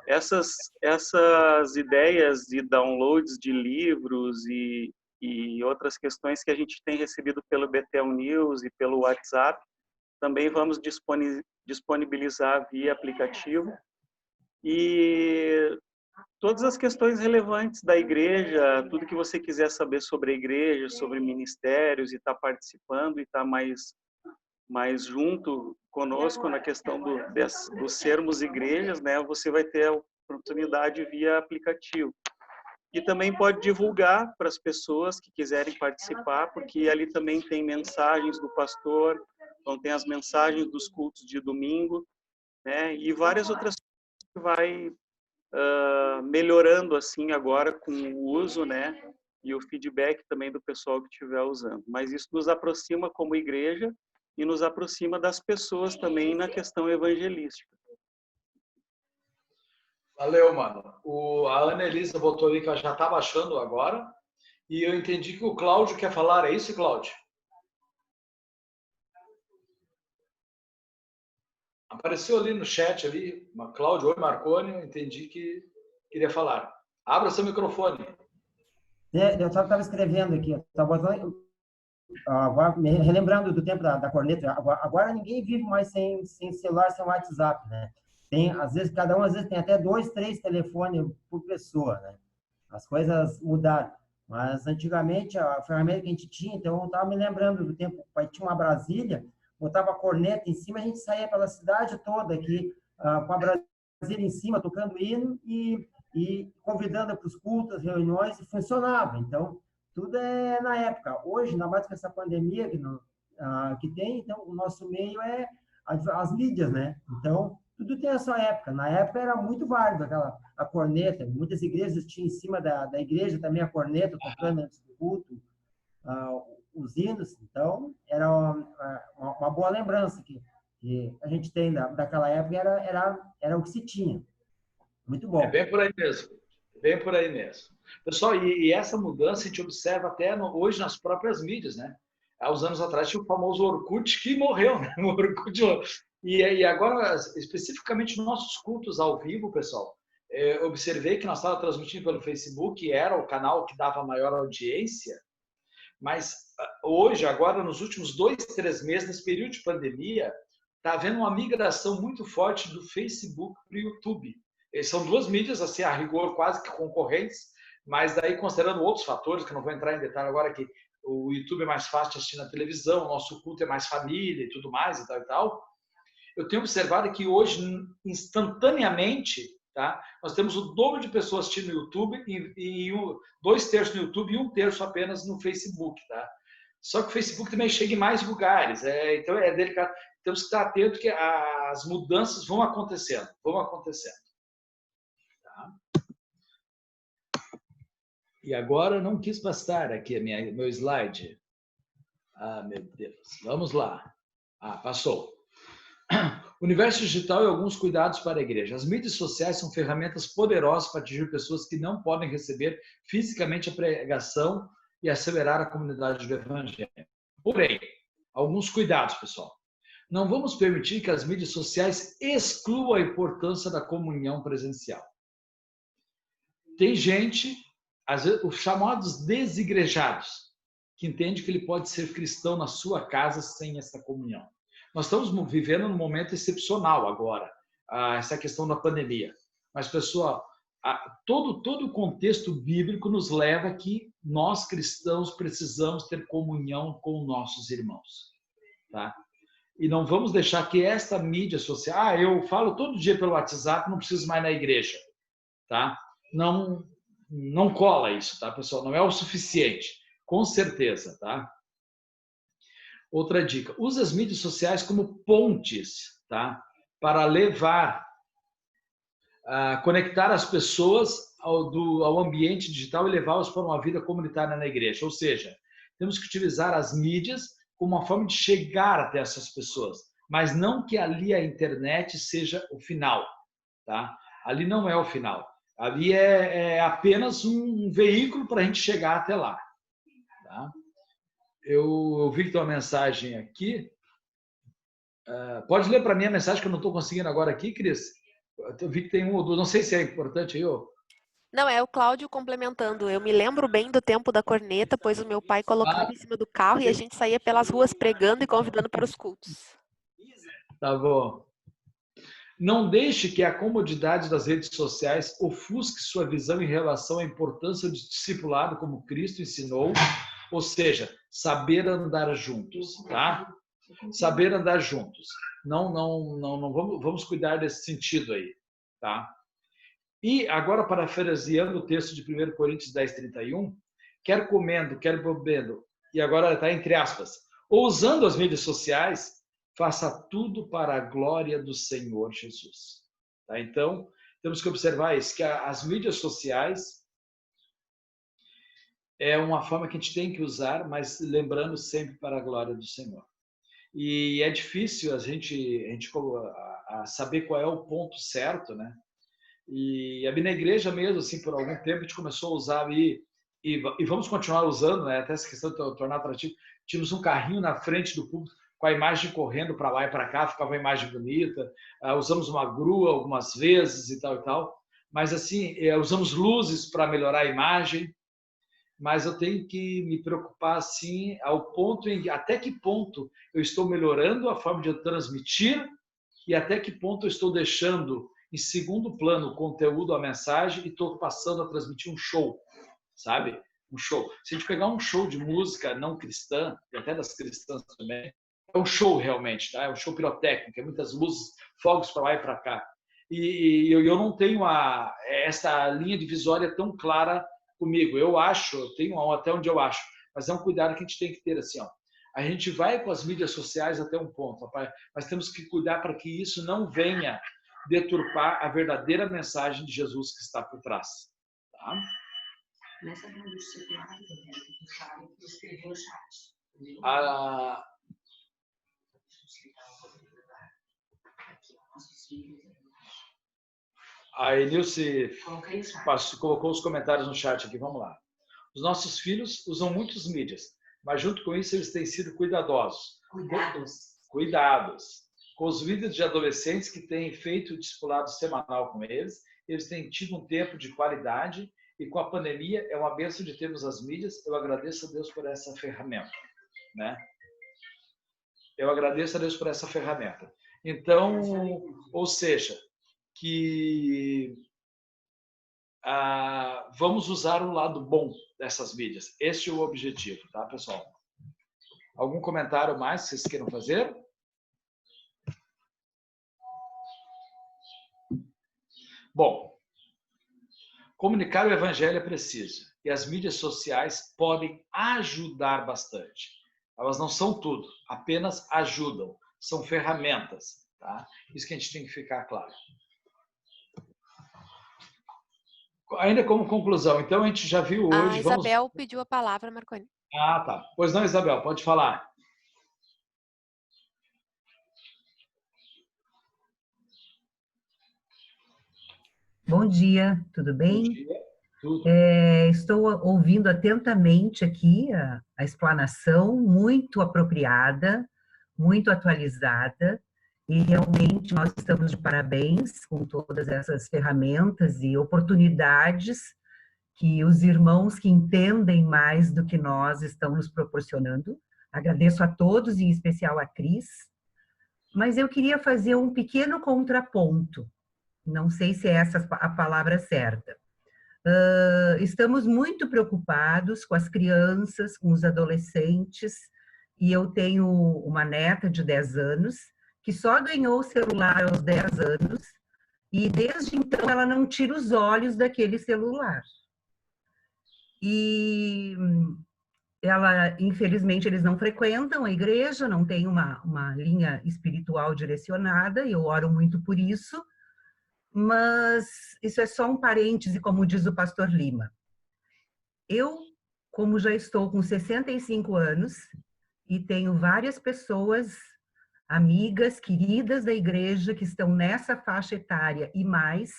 Speaker 12: Essas ideias de downloads de livros e outras questões que a gente tem recebido pelo Betel News e pelo WhatsApp, também vamos disponibilizar via aplicativo. E todas as questões relevantes da igreja, tudo que você quiser saber sobre a igreja, sobre ministérios, e estar participando e estar mais junto conosco na questão do sermos igrejas, né? Você vai ter a oportunidade via aplicativo. E também pode divulgar para as pessoas que quiserem participar, porque ali também tem mensagens do pastor, então tem as mensagens dos cultos de domingo, né? E várias outras coisas que vai melhorando assim agora com o uso, né? E o feedback também do pessoal que estiver usando. Mas isso nos aproxima como igreja e nos aproxima das pessoas também na questão evangelística.
Speaker 4: Valeu, mano. A Ana Elisa botou ali que ela já está baixando agora. E eu entendi que o Cláudio quer falar. É isso, Cláudio? Apareceu ali no chat, ali, Cláudio, oi, Marconi. Eu entendi que queria falar. Abra seu microfone.
Speaker 13: Eu estava escrevendo aqui. Agora, relembrando do tempo da corneta. Agora ninguém vive mais sem celular, sem WhatsApp, né? Tem, às vezes, cada um às vezes tem até 2, 3 telefones por pessoa, né? As coisas mudaram. Mas, antigamente, a ferramenta que a gente tinha, então, eu estava me lembrando do tempo, o pai tinha uma Brasília, botava a corneta em cima, a gente saía pela cidade toda aqui, com a Brasília em cima, tocando hino e convidando para os cultos, reuniões, e funcionava. Então, tudo é na época. Hoje, ainda mais com essa pandemia que tem, então, o nosso meio é as mídias, né? Então, tudo tem a sua época. Na época era muito válido a corneta. Muitas igrejas tinham em cima da igreja também a corneta, tocando antes do culto, os hinos. Então, era uma boa lembrança que a gente tem daquela época, era o que se tinha. Muito bom.
Speaker 4: É bem por aí mesmo. Bem por aí mesmo. Pessoal, e essa mudança a gente observa até hoje nas próprias mídias, né? Há uns anos atrás tinha o famoso Orkut que morreu, né? O Orkut morreu. E agora, especificamente nos nossos cultos ao vivo, pessoal, observei que nós estávamos transmitindo pelo Facebook, era o canal que dava maior audiência, mas hoje, agora, nos últimos 2, 3 meses, nesse período de pandemia, está havendo uma migração muito forte do Facebook para o YouTube. São 2 mídias, assim, a rigor, quase que concorrentes, mas daí, considerando outros fatores, que eu não vou entrar em detalhe agora, que o YouTube é mais fácil de assistir na televisão, o nosso culto é mais família e tudo mais e tal, eu tenho observado que hoje, instantaneamente, tá, nós temos o dobro de pessoas assistindo no YouTube, e 2/3 no YouTube e 1/3 apenas no Facebook. Tá? Só que o Facebook também chega em mais lugares, então é delicado. Temos que estar atento que as mudanças vão acontecendo. Tá? E agora não quis passar aqui meu slide. Ah, meu Deus. Vamos lá. Passou. Universo digital e alguns cuidados para a igreja. As mídias sociais são ferramentas poderosas para atingir pessoas que não podem receber fisicamente a pregação e acelerar a comunidade do evangelho. Porém, alguns cuidados, pessoal. Não vamos permitir que as mídias sociais excluam a importância da comunhão presencial. Tem gente, às vezes, os chamados desigrejados, que entende que ele pode ser cristão na sua casa sem essa comunhão. Nós estamos vivendo num momento excepcional agora, essa questão da pandemia. Mas, pessoal, todo o contexto bíblico nos leva a que nós, cristãos, precisamos ter comunhão com nossos irmãos. Tá? E não vamos deixar que esta mídia social... eu falo todo dia pelo WhatsApp, não preciso mais na igreja. Tá? Não cola isso, tá, pessoal? Não é o suficiente, com certeza, tá? Outra dica, use as mídias sociais como pontes, tá? Para levar, conectar as pessoas ao ambiente digital e levá-las para uma vida comunitária na igreja. Ou seja, temos que utilizar as mídias como uma forma de chegar até essas pessoas, mas não que ali a internet seja o final, tá? Ali não é o final. Ali é apenas um veículo para a gente chegar até lá, tá? Eu vi que tem uma mensagem aqui. Pode ler para mim a mensagem que eu não estou conseguindo agora aqui, Cris? Eu vi que tem um ou dois. Não sei se é importante aí.
Speaker 2: Não, é o Cláudio complementando. Eu me lembro bem do tempo da corneta, pois o meu pai colocava em cima do carro e a gente saía pelas ruas pregando e convidando para os cultos.
Speaker 4: Tá bom. Não deixe que a comodidade das redes sociais ofusque sua visão em relação à importância do discipulado como Cristo ensinou, ou seja, saber andar juntos, tá? Saber andar juntos. Não vamos cuidar desse sentido aí, tá? E agora, parafraseando o texto de 1 Coríntios 10:31, quer comendo, quer bebendo, e agora está entre aspas, ou usando as mídias sociais, faça tudo para a glória do Senhor Jesus. Tá? Então, temos que observar isso, que as mídias sociais é uma forma que a gente tem que usar, mas lembrando sempre para a glória do Senhor. E é difícil a gente saber qual é o ponto certo, né? E a minha igreja mesmo, assim, por algum tempo, a gente começou a usar e vamos continuar usando, né? Até essa questão de tornar atrativo. Tínhamos um carrinho na frente do púlpito com a imagem correndo para lá e para cá, ficava uma imagem bonita. Usamos uma grua algumas vezes e tal. Mas, assim, usamos luzes para melhorar a imagem. Mas eu tenho que me preocupar, assim, ao ponto até que ponto eu estou melhorando a forma de eu transmitir e até que ponto eu estou deixando em segundo plano o conteúdo, a mensagem, e estou passando a transmitir um show, sabe? Um show. Se a gente pegar um show de música não cristã, e até das cristãs também, é um show realmente, tá? É um show pirotécnico, é muitas luzes, fogos para lá e para cá. E eu não tenho essa linha divisória tão clara comigo. Eu tenho até onde eu acho, mas é um cuidado que a gente tem que ter, assim, ó. A gente vai com as mídias sociais até um ponto, mas temos que cuidar para que isso não venha deturpar a verdadeira mensagem de Jesus que está por trás. Tá?
Speaker 11: Nessa do celular, eu escrevi no chat.
Speaker 4: A Enilce colocou os comentários no chat aqui, vamos lá. Os nossos filhos usam muitas mídias, mas junto com isso eles têm sido cuidadosos. Cuidados. Com os vídeos de adolescentes que têm feito o discipulado semanal com eles, eles têm tido um tempo de qualidade e com a pandemia é uma bênção de termos as mídias. Eu agradeço a Deus por essa ferramenta, né? Eu agradeço a Deus por essa ferramenta. Então, ou seja, que vamos usar o lado bom dessas mídias. Este é o objetivo, tá, pessoal? Algum comentário mais que vocês queiram fazer? Bom, comunicar o evangelho é preciso e as mídias sociais podem ajudar bastante. Elas não são tudo, apenas ajudam, são ferramentas, tá? Isso que a gente tem que ficar claro. Ainda como conclusão, então a gente já viu hoje...
Speaker 2: A Isabel pediu a palavra, Marconi.
Speaker 4: Ah, tá. Pois não, Isabel, pode falar.
Speaker 14: Bom dia, tudo bem?
Speaker 4: Bom dia, tudo.
Speaker 14: Estou ouvindo atentamente aqui a explanação, muito apropriada, muito atualizada, e realmente nós estamos de parabéns com todas essas ferramentas e oportunidades que os irmãos que entendem mais do que nós estão nos proporcionando. Agradeço a todos, em especial a Cris, mas eu queria fazer um pequeno contraponto. Não sei se é essa a palavra certa. Estamos muito preocupados com as crianças, com os adolescentes, e eu tenho uma neta de 10 anos, que só ganhou o celular aos 10 anos, e desde então ela não tira os olhos daquele celular. E infelizmente, eles não frequentam a igreja, não tem uma linha espiritual direcionada, e eu oro muito por isso, mas isso é só um parêntese, como diz o pastor Lima. Eu, como já estou com 65 anos e tenho várias pessoas, amigas, queridas da igreja, que estão nessa faixa etária e mais,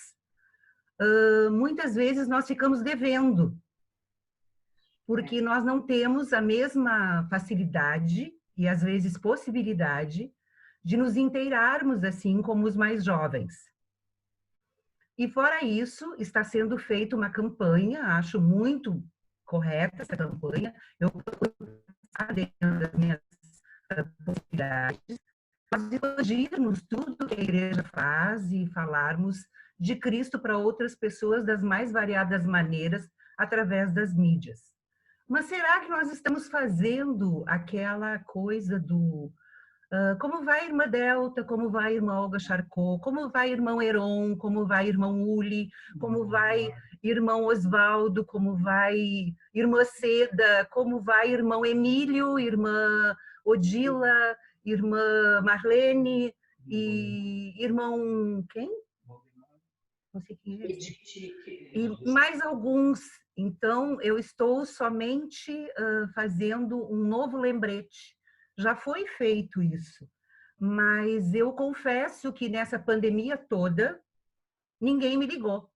Speaker 14: muitas vezes nós ficamos devendo, porque nós não temos a mesma facilidade e, às vezes, possibilidade de nos inteirarmos assim como os mais jovens. E, fora isso, está sendo feita uma campanha, acho muito correta essa campanha, eu estou dentro das minhas possibilidades, nós expandirmos tudo que a igreja faz e falarmos de Cristo para outras pessoas das mais variadas maneiras através das mídias. Mas será que nós estamos fazendo aquela coisa do como vai a irmã Delta, como vai a irmã Olga Charcot, como vai irmão Heron, como vai irmão Uli, como vai irmão Osvaldo, como vai irmã Seda, como vai irmão Emílio, irmã Odila, irmã Marlene e irmão quem? Não sei quem é. E mais alguns. Então, eu estou somente fazendo um novo lembrete. Já foi feito isso, mas eu confesso que nessa pandemia toda, ninguém me ligou.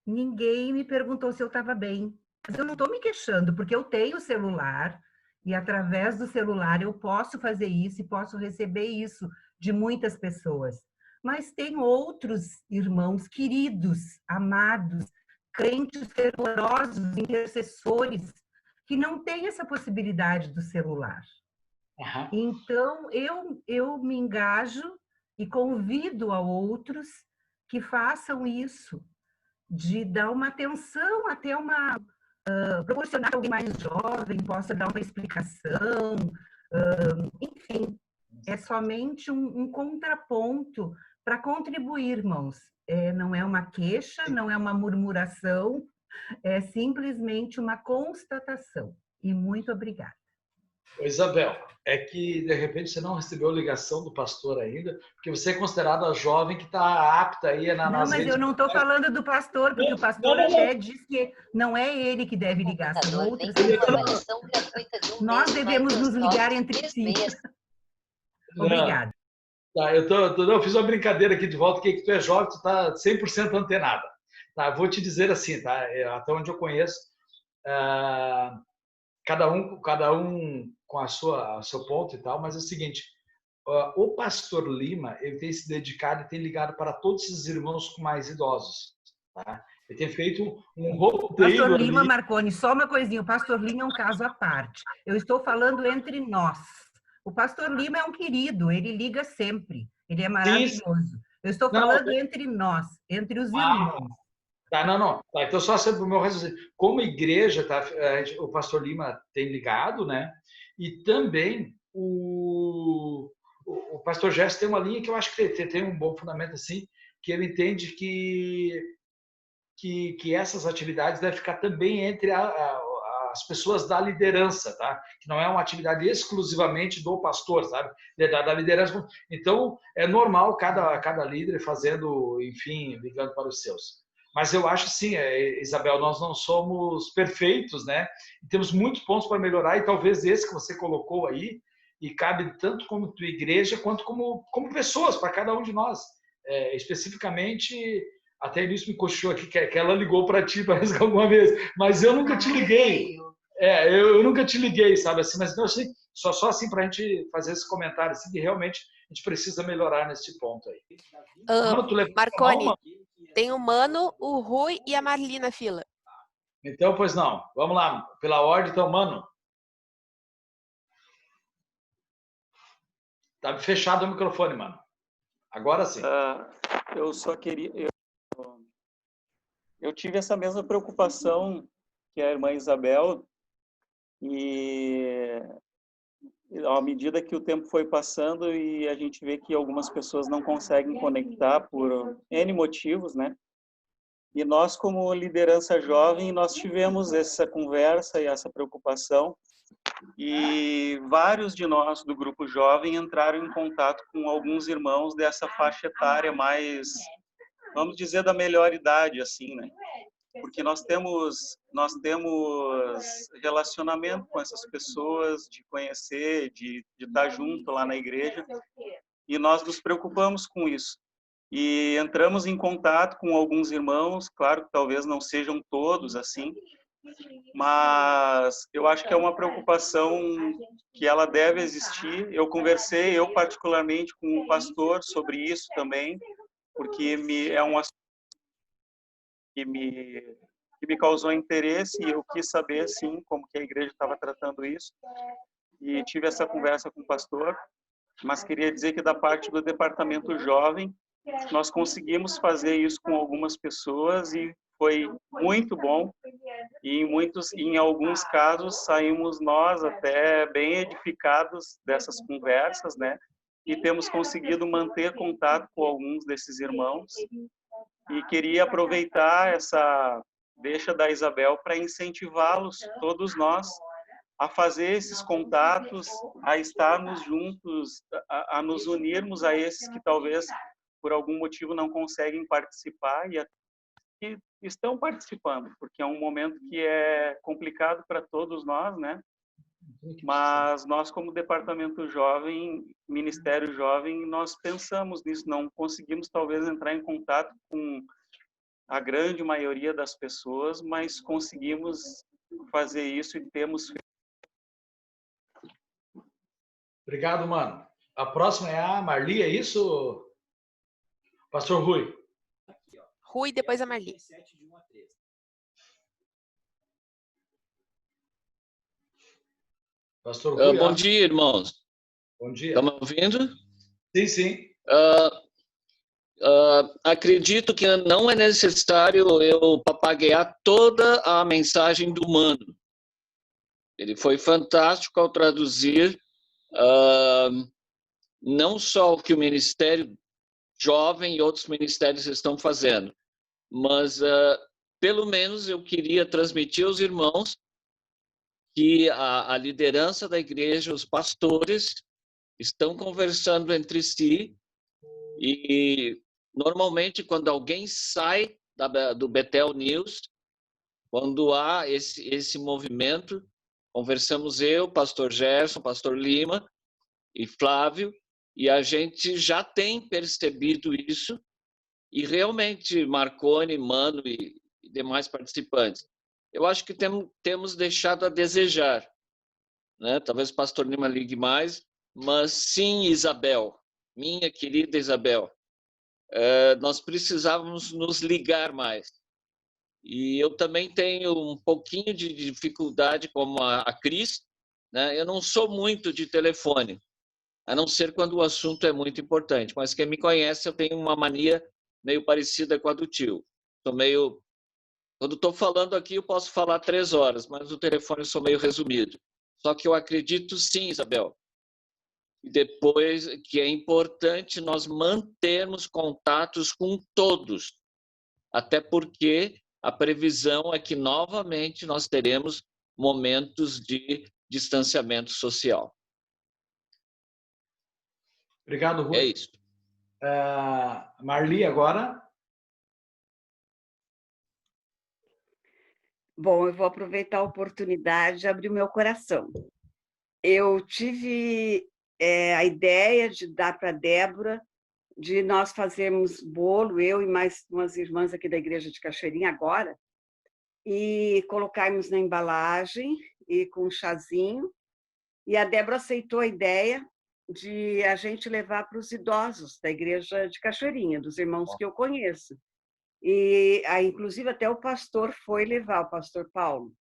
Speaker 14: Ninguém me perguntou se eu estava bem. Mas eu não estou me queixando, porque eu tenho celular e através do celular eu posso fazer isso e posso receber isso de muitas pessoas. Mas tem outros irmãos queridos, amados, crentes fervorosos, intercessores, que não têm essa possibilidade do celular. Então, eu me engajo e convido a outros que façam isso, de dar uma atenção, até proporcionar que alguém mais jovem possa dar uma explicação, enfim, é somente um contraponto para contribuir, irmãos. Não é uma queixa, não é uma murmuração, é simplesmente uma constatação. E muito obrigada.
Speaker 4: Isabel, é que de repente você não recebeu a ligação do pastor ainda, porque você é considerada a jovem que está apta aí nas
Speaker 14: Não, mas eu não estou falando do pastor, porque o pastor até diz que não é ele que deve ligar, são outras pessoas. Nós devemos nos ligar entre si. Obrigada.
Speaker 4: Tá, eu fiz uma brincadeira aqui de volta, que tu é jovem, tu está 100% antenada. Tá, vou te dizer assim, tá? Até onde eu conheço, cada um com seu ponto e tal, mas é o seguinte, o pastor Lima, ele tem se dedicado e tem ligado para todos esses irmãos mais idosos, tá? Ele tem feito um roteiro.
Speaker 14: Pastor Lima, Marconi, só uma coisinha, o pastor Lima é um caso à parte. Eu estou falando entre nós. O pastor Lima é um querido, ele liga sempre, ele é maravilhoso. Eu estou falando entre nós, entre os irmãos.
Speaker 4: Tá, não. Tá, então, só sempre o meu raciocínio. Como igreja, tá, o pastor Lima tem ligado, né? E também o pastor Gerson tem uma linha que eu acho que tem um bom fundamento, assim, que ele entende que essas atividades devem ficar também entre as pessoas da liderança, tá? Que não é uma atividade exclusivamente do pastor, sabe? Da liderança. Então, é normal cada líder fazendo, enfim, ligando para os seus. Mas eu acho sim, Isabel, nós não somos perfeitos, né? E temos muitos pontos para melhorar e talvez esse que você colocou aí, e cabe tanto como tua igreja quanto como pessoas, para cada um de nós. Especificamente, até nisso me coxou aqui, que ela ligou para ti, parece que alguma vez, mas eu nunca te liguei. Eu nunca te liguei, sabe? Assim, mas não, assim, só assim para a gente fazer esse comentário, assim, que realmente a gente precisa melhorar nesse ponto aí.
Speaker 2: Marconi, tem o Mano, o Rui e a Marli na fila.
Speaker 4: Então, pois não. Vamos lá, pela ordem, então, Mano. Tá fechado o microfone, Mano. Agora sim.
Speaker 12: Eu só queria... Eu tive essa mesma preocupação que a irmã Isabel, e à medida que o tempo foi passando e a gente vê que algumas pessoas não conseguem conectar por N motivos, né? E nós, como liderança jovem, nós tivemos essa conversa e essa preocupação, e vários de nós do grupo jovem entraram em contato com alguns irmãos dessa faixa etária mais, vamos dizer, da melhor idade, assim, né? Porque nós temos relacionamento com essas pessoas, de conhecer, de estar junto lá na igreja, e nós nos preocupamos com isso. E entramos em contato com alguns irmãos, claro que talvez não sejam todos assim, mas eu acho que é uma preocupação que ela deve existir. Eu conversei, eu particularmente, com um pastor sobre isso também, porque é um assunto que me causou interesse, e eu quis saber, sim, como que a igreja estava tratando isso. E tive essa conversa com o pastor. mas queria dizer que da parte do Departamento Jovem, nós conseguimos fazer isso com algumas pessoas e foi muito bom. E em alguns casos, saímos nós até bem edificados dessas conversas, né? E temos conseguido manter contato com alguns desses irmãos. E queria aproveitar essa deixa da Isabel para incentivá-los, todos nós, a fazer esses contatos, a estarmos juntos, a nos unirmos a esses que talvez por algum motivo não conseguem participar e que estão participando, porque é um momento que é complicado para todos nós, né? Mas nós, como Departamento Jovem, Ministério Jovem, nós pensamos nisso, não conseguimos talvez entrar em contato com a grande maioria das pessoas, mas conseguimos fazer isso e temos.
Speaker 4: Obrigado, mano. A próxima é a Marli, é isso? Pastor Rui.
Speaker 2: Rui, depois a Marli.
Speaker 4: Pastor Rui,
Speaker 15: bom dia, irmãos.
Speaker 4: Bom dia.
Speaker 15: Estão me ouvindo?
Speaker 4: Sim, sim.
Speaker 15: Acredito que não é necessário eu papaguear toda a mensagem do Mano. Ele foi fantástico ao traduzir não só o que o Ministério Jovem e outros ministérios estão fazendo, mas pelo menos eu queria transmitir aos irmãos que a liderança da igreja, os pastores, estão conversando entre si e normalmente quando alguém sai do Betel News, quando há esse movimento, conversamos eu, pastor Gerson, pastor Lima e Flávio, e a gente já tem percebido isso, e realmente Marconi, Mano e demais participantes, eu acho que temos deixado a desejar, né? Talvez o pastor Lima ligue mais, mas sim, Isabel, minha querida Isabel, nós precisávamos nos ligar mais. E eu também tenho um pouquinho de dificuldade, como a Cris, né? Eu não sou muito de telefone, a não ser quando o assunto é muito importante. Mas quem me conhece, eu tenho uma mania meio parecida com a do tio. Quando estou falando aqui, eu posso falar 3 horas, mas no telefone eu sou meio resumido. Só que eu acredito sim, Isabel, e depois que é importante nós mantermos contatos com todos, até porque a previsão é que novamente nós teremos momentos de distanciamento social.
Speaker 4: Obrigado, Rui.
Speaker 15: É isso.
Speaker 4: Marli, agora.
Speaker 8: Bom, eu vou aproveitar a oportunidade de abrir o meu coração. Eu tive a ideia de dar para a Débora, de nós fazermos bolo, eu e mais umas irmãs aqui da igreja de Cachoeirinha agora, e colocarmos na embalagem e com um chazinho. E a Débora aceitou a ideia de a gente levar para os idosos da igreja de Cachoeirinha, dos irmãos que eu conheço. E aí, inclusive, até o pastor foi levar, o pastor Paulo.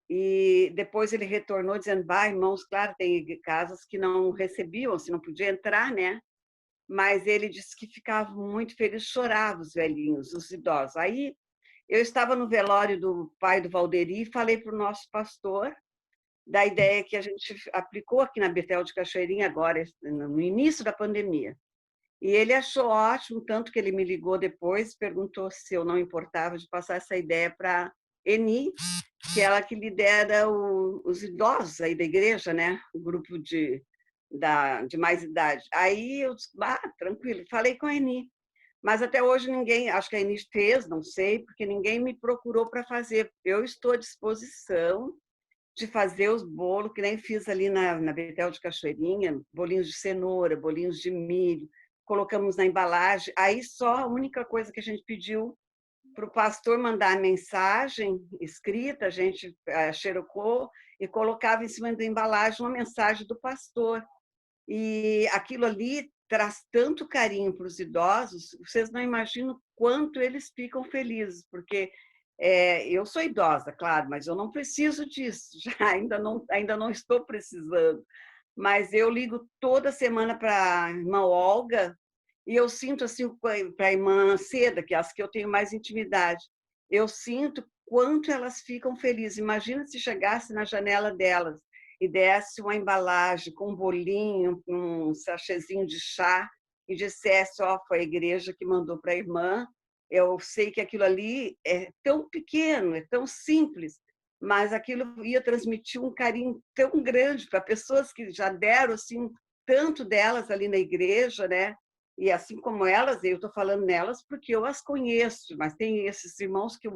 Speaker 8: E depois ele retornou dizendo, irmãos, claro, tem casas que não recebiam, assim, não podia entrar, né? Mas ele disse que ficava muito feliz, chorava os velhinhos, os idosos. Aí eu estava no velório do pai do Valderi e falei para o nosso pastor da ideia que a gente aplicou aqui na Betel de Cachoeirinha agora, no início da pandemia. E ele achou ótimo, tanto que ele me ligou depois, perguntou se eu não importava de passar essa ideia para Eni, que é ela que lidera os idosos aí da igreja, né? O grupo de mais idade. Aí eu disse, tranquilo, falei com a Eni. Mas até hoje ninguém, acho que a Eni fez, não sei, porque ninguém me procurou para fazer. Eu estou à disposição de fazer os bolos, que nem fiz ali na Betel de Cachoeirinha, bolinhos de cenoura, bolinhos de milho, colocamos na embalagem. Aí só a única coisa que a gente pediu para o pastor mandar a mensagem escrita, a gente xerocou e colocava em cima da embalagem uma mensagem do pastor. E aquilo ali traz tanto carinho para os idosos, vocês não imaginam quanto eles ficam felizes, porque eu sou idosa, claro, mas eu não preciso disso, já ainda não estou precisando. mas eu ligo toda semana para a irmã Olga e eu sinto assim para a irmã Seda, que é as que eu tenho mais intimidade, eu sinto quanto elas ficam felizes. Imagina se chegasse na janela delas e desse uma embalagem com um bolinho, um sachêzinho de chá e dissesse, ó, foi a igreja que mandou para a irmã. Eu sei que aquilo ali é tão pequeno, é tão simples, mas aquilo ia transmitir um carinho tão grande para pessoas que já deram assim tanto delas ali na igreja, né? E assim como elas, eu estou falando nelas porque eu as conheço, mas tem esses irmãos que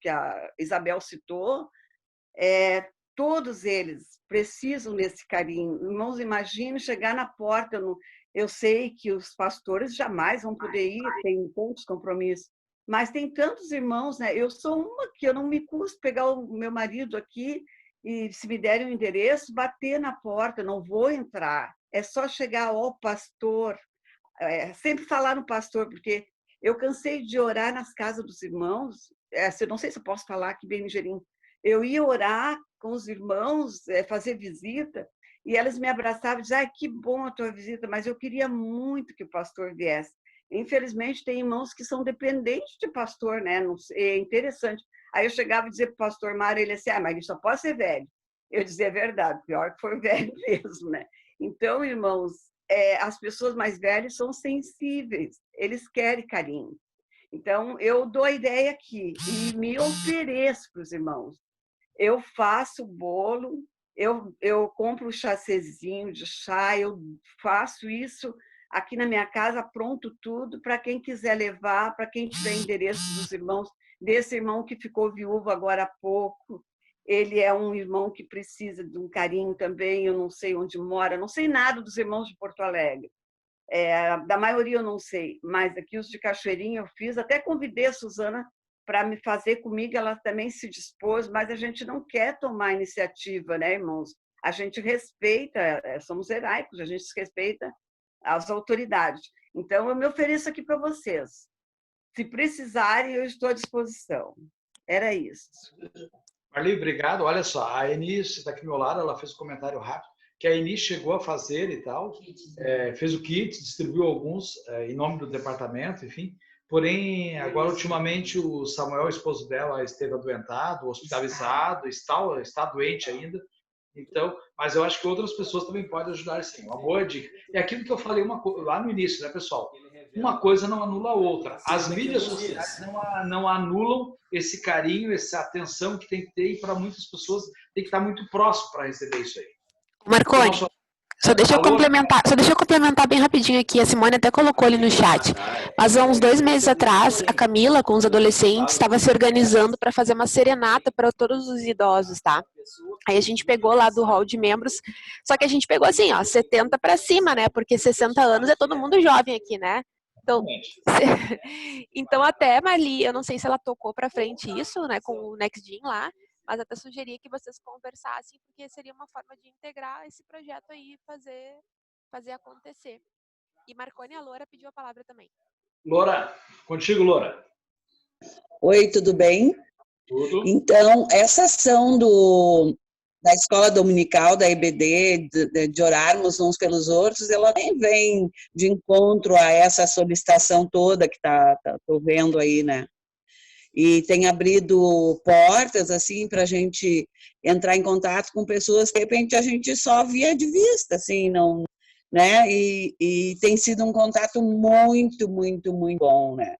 Speaker 8: que a Isabel citou, todos eles precisam desse carinho. Irmãos, imagine chegar na porta, eu sei que os pastores jamais vão poder ir, tem tantos compromissos, mas tem tantos irmãos, né? Eu sou uma que eu não me custo pegar o meu marido aqui e, se me derem o endereço, bater na porta, não vou entrar. É só chegar, ó, pastor, sempre falar no pastor, porque eu cansei de orar nas casas dos irmãos, eu não sei se eu posso falar aqui bem ligeirinho, eu ia orar com os irmãos, fazer visita, e elas me abraçavam e diziam, que bom a tua visita, mas eu queria muito que o pastor viesse. Infelizmente, tem irmãos que são dependentes de pastor, né? É interessante. Aí eu chegava e dizia para o pastor Mário, ele disse, mas ele só pode ser velho. Eu dizia, é verdade, pior que for velho mesmo, né? Então, irmãos, as pessoas mais velhas são sensíveis, eles querem carinho. Então, eu dou a ideia aqui e me ofereço para os irmãos. Eu faço bolo, eu compro um chacezinho de chá, eu faço isso aqui na minha casa, pronto tudo, para quem quiser levar, para quem tiver endereço dos irmãos, desse irmão que ficou viúvo agora há pouco. Ele é um irmão que precisa de um carinho também, eu não sei onde mora, não sei nada dos irmãos de Porto Alegre. Da maioria eu não sei, mas aqui os de Cachoeirinha eu fiz, até convidei a Suzana para me fazer comigo, ela também se dispôs, mas a gente não quer tomar iniciativa, né, irmãos? A gente respeita, somos heráicos, a gente respeita as autoridades. Então, eu me ofereço aqui para vocês. Se precisarem, eu estou à disposição. Era isso.
Speaker 4: Marli, obrigado. Olha só, a Enis está aqui do meu lado, ela fez um comentário rápido, que a Enis chegou a fazer e tal, fez o kit, distribuiu alguns em nome do departamento, enfim. Porém, agora, ultimamente, o Samuel, o esposo dela, esteve adoentado, hospitalizado, está doente ainda. Então, mas eu acho que outras pessoas também podem ajudar, sim. Uma boa dica. É aquilo que eu falei lá no início, né, pessoal? Uma coisa não anula a outra. As mídias sociais não anulam esse carinho, essa atenção que tem que ter, e para muitas pessoas tem que estar muito próximo para receber isso aí.
Speaker 2: Marconi, só deixa eu complementar bem rapidinho aqui. A Simone até colocou ali no chat. Mas há uns 2 meses atrás, a Camila, com os adolescentes, estava se organizando para fazer uma serenata para todos os idosos, tá? Aí a gente pegou lá do hall de membros, só que a gente pegou assim, ó, 70 para cima, né? Porque 60 anos é todo mundo jovem aqui, né? Então até, Marli, eu não sei se ela tocou para frente isso, né, com o NextGen lá, mas até sugeria que vocês conversassem, porque seria uma forma de integrar esse projeto aí e fazer acontecer. E Marconi, a Loura pediu a palavra também.
Speaker 4: Loura, contigo, Loura.
Speaker 16: Oi, tudo bem?
Speaker 4: Tudo.
Speaker 16: Então, essa ação da escola dominical, da EBD, de orarmos uns pelos outros, ela também vem de encontro a essa solicitação toda que tô vendo aí, né? E tem abrido portas, assim, para a gente entrar em contato com pessoas que, de repente, a gente só via de vista, assim, não, né? E tem sido um contato muito, muito, muito bom, né?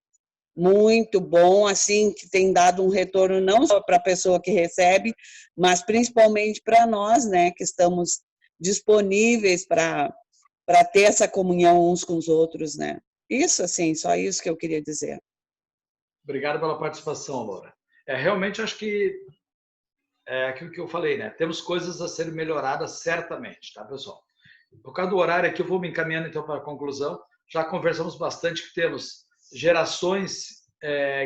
Speaker 16: Muito bom, assim, que tem dado um retorno não só para a pessoa que recebe, mas principalmente para nós, né, que estamos disponíveis para ter essa comunhão uns com os outros, né? Isso, assim, só isso que eu queria dizer.
Speaker 4: Obrigado pela participação, Laura. Realmente, acho que é aquilo que eu falei, né? Temos coisas a serem melhoradas certamente, tá, pessoal? Por causa do horário aqui, eu vou me encaminhando, então, para a conclusão. Já conversamos bastante que temos gerações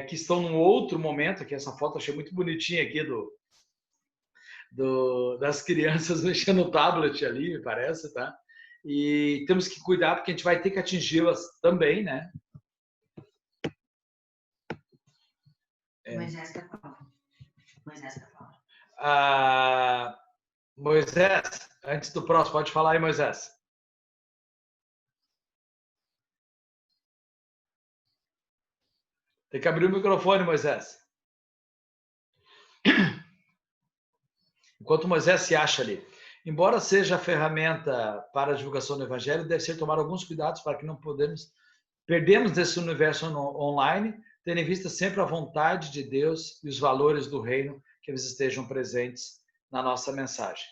Speaker 4: que estão num outro momento, aqui essa foto eu achei muito bonitinha aqui das crianças mexendo no tablet ali, me parece, tá? E temos que cuidar, porque a gente vai ter que atingi-las também, né? Moisés, antes do próximo, pode falar aí, Moisés. Tem que abrir o microfone, Moisés. Enquanto Moisés se acha ali. Embora seja a ferramenta para a divulgação do Evangelho, deve ser tomar alguns cuidados para que não perdemos desse universo online, tendo em vista sempre a vontade de Deus e os valores do reino que eles estejam presentes na nossa mensagem.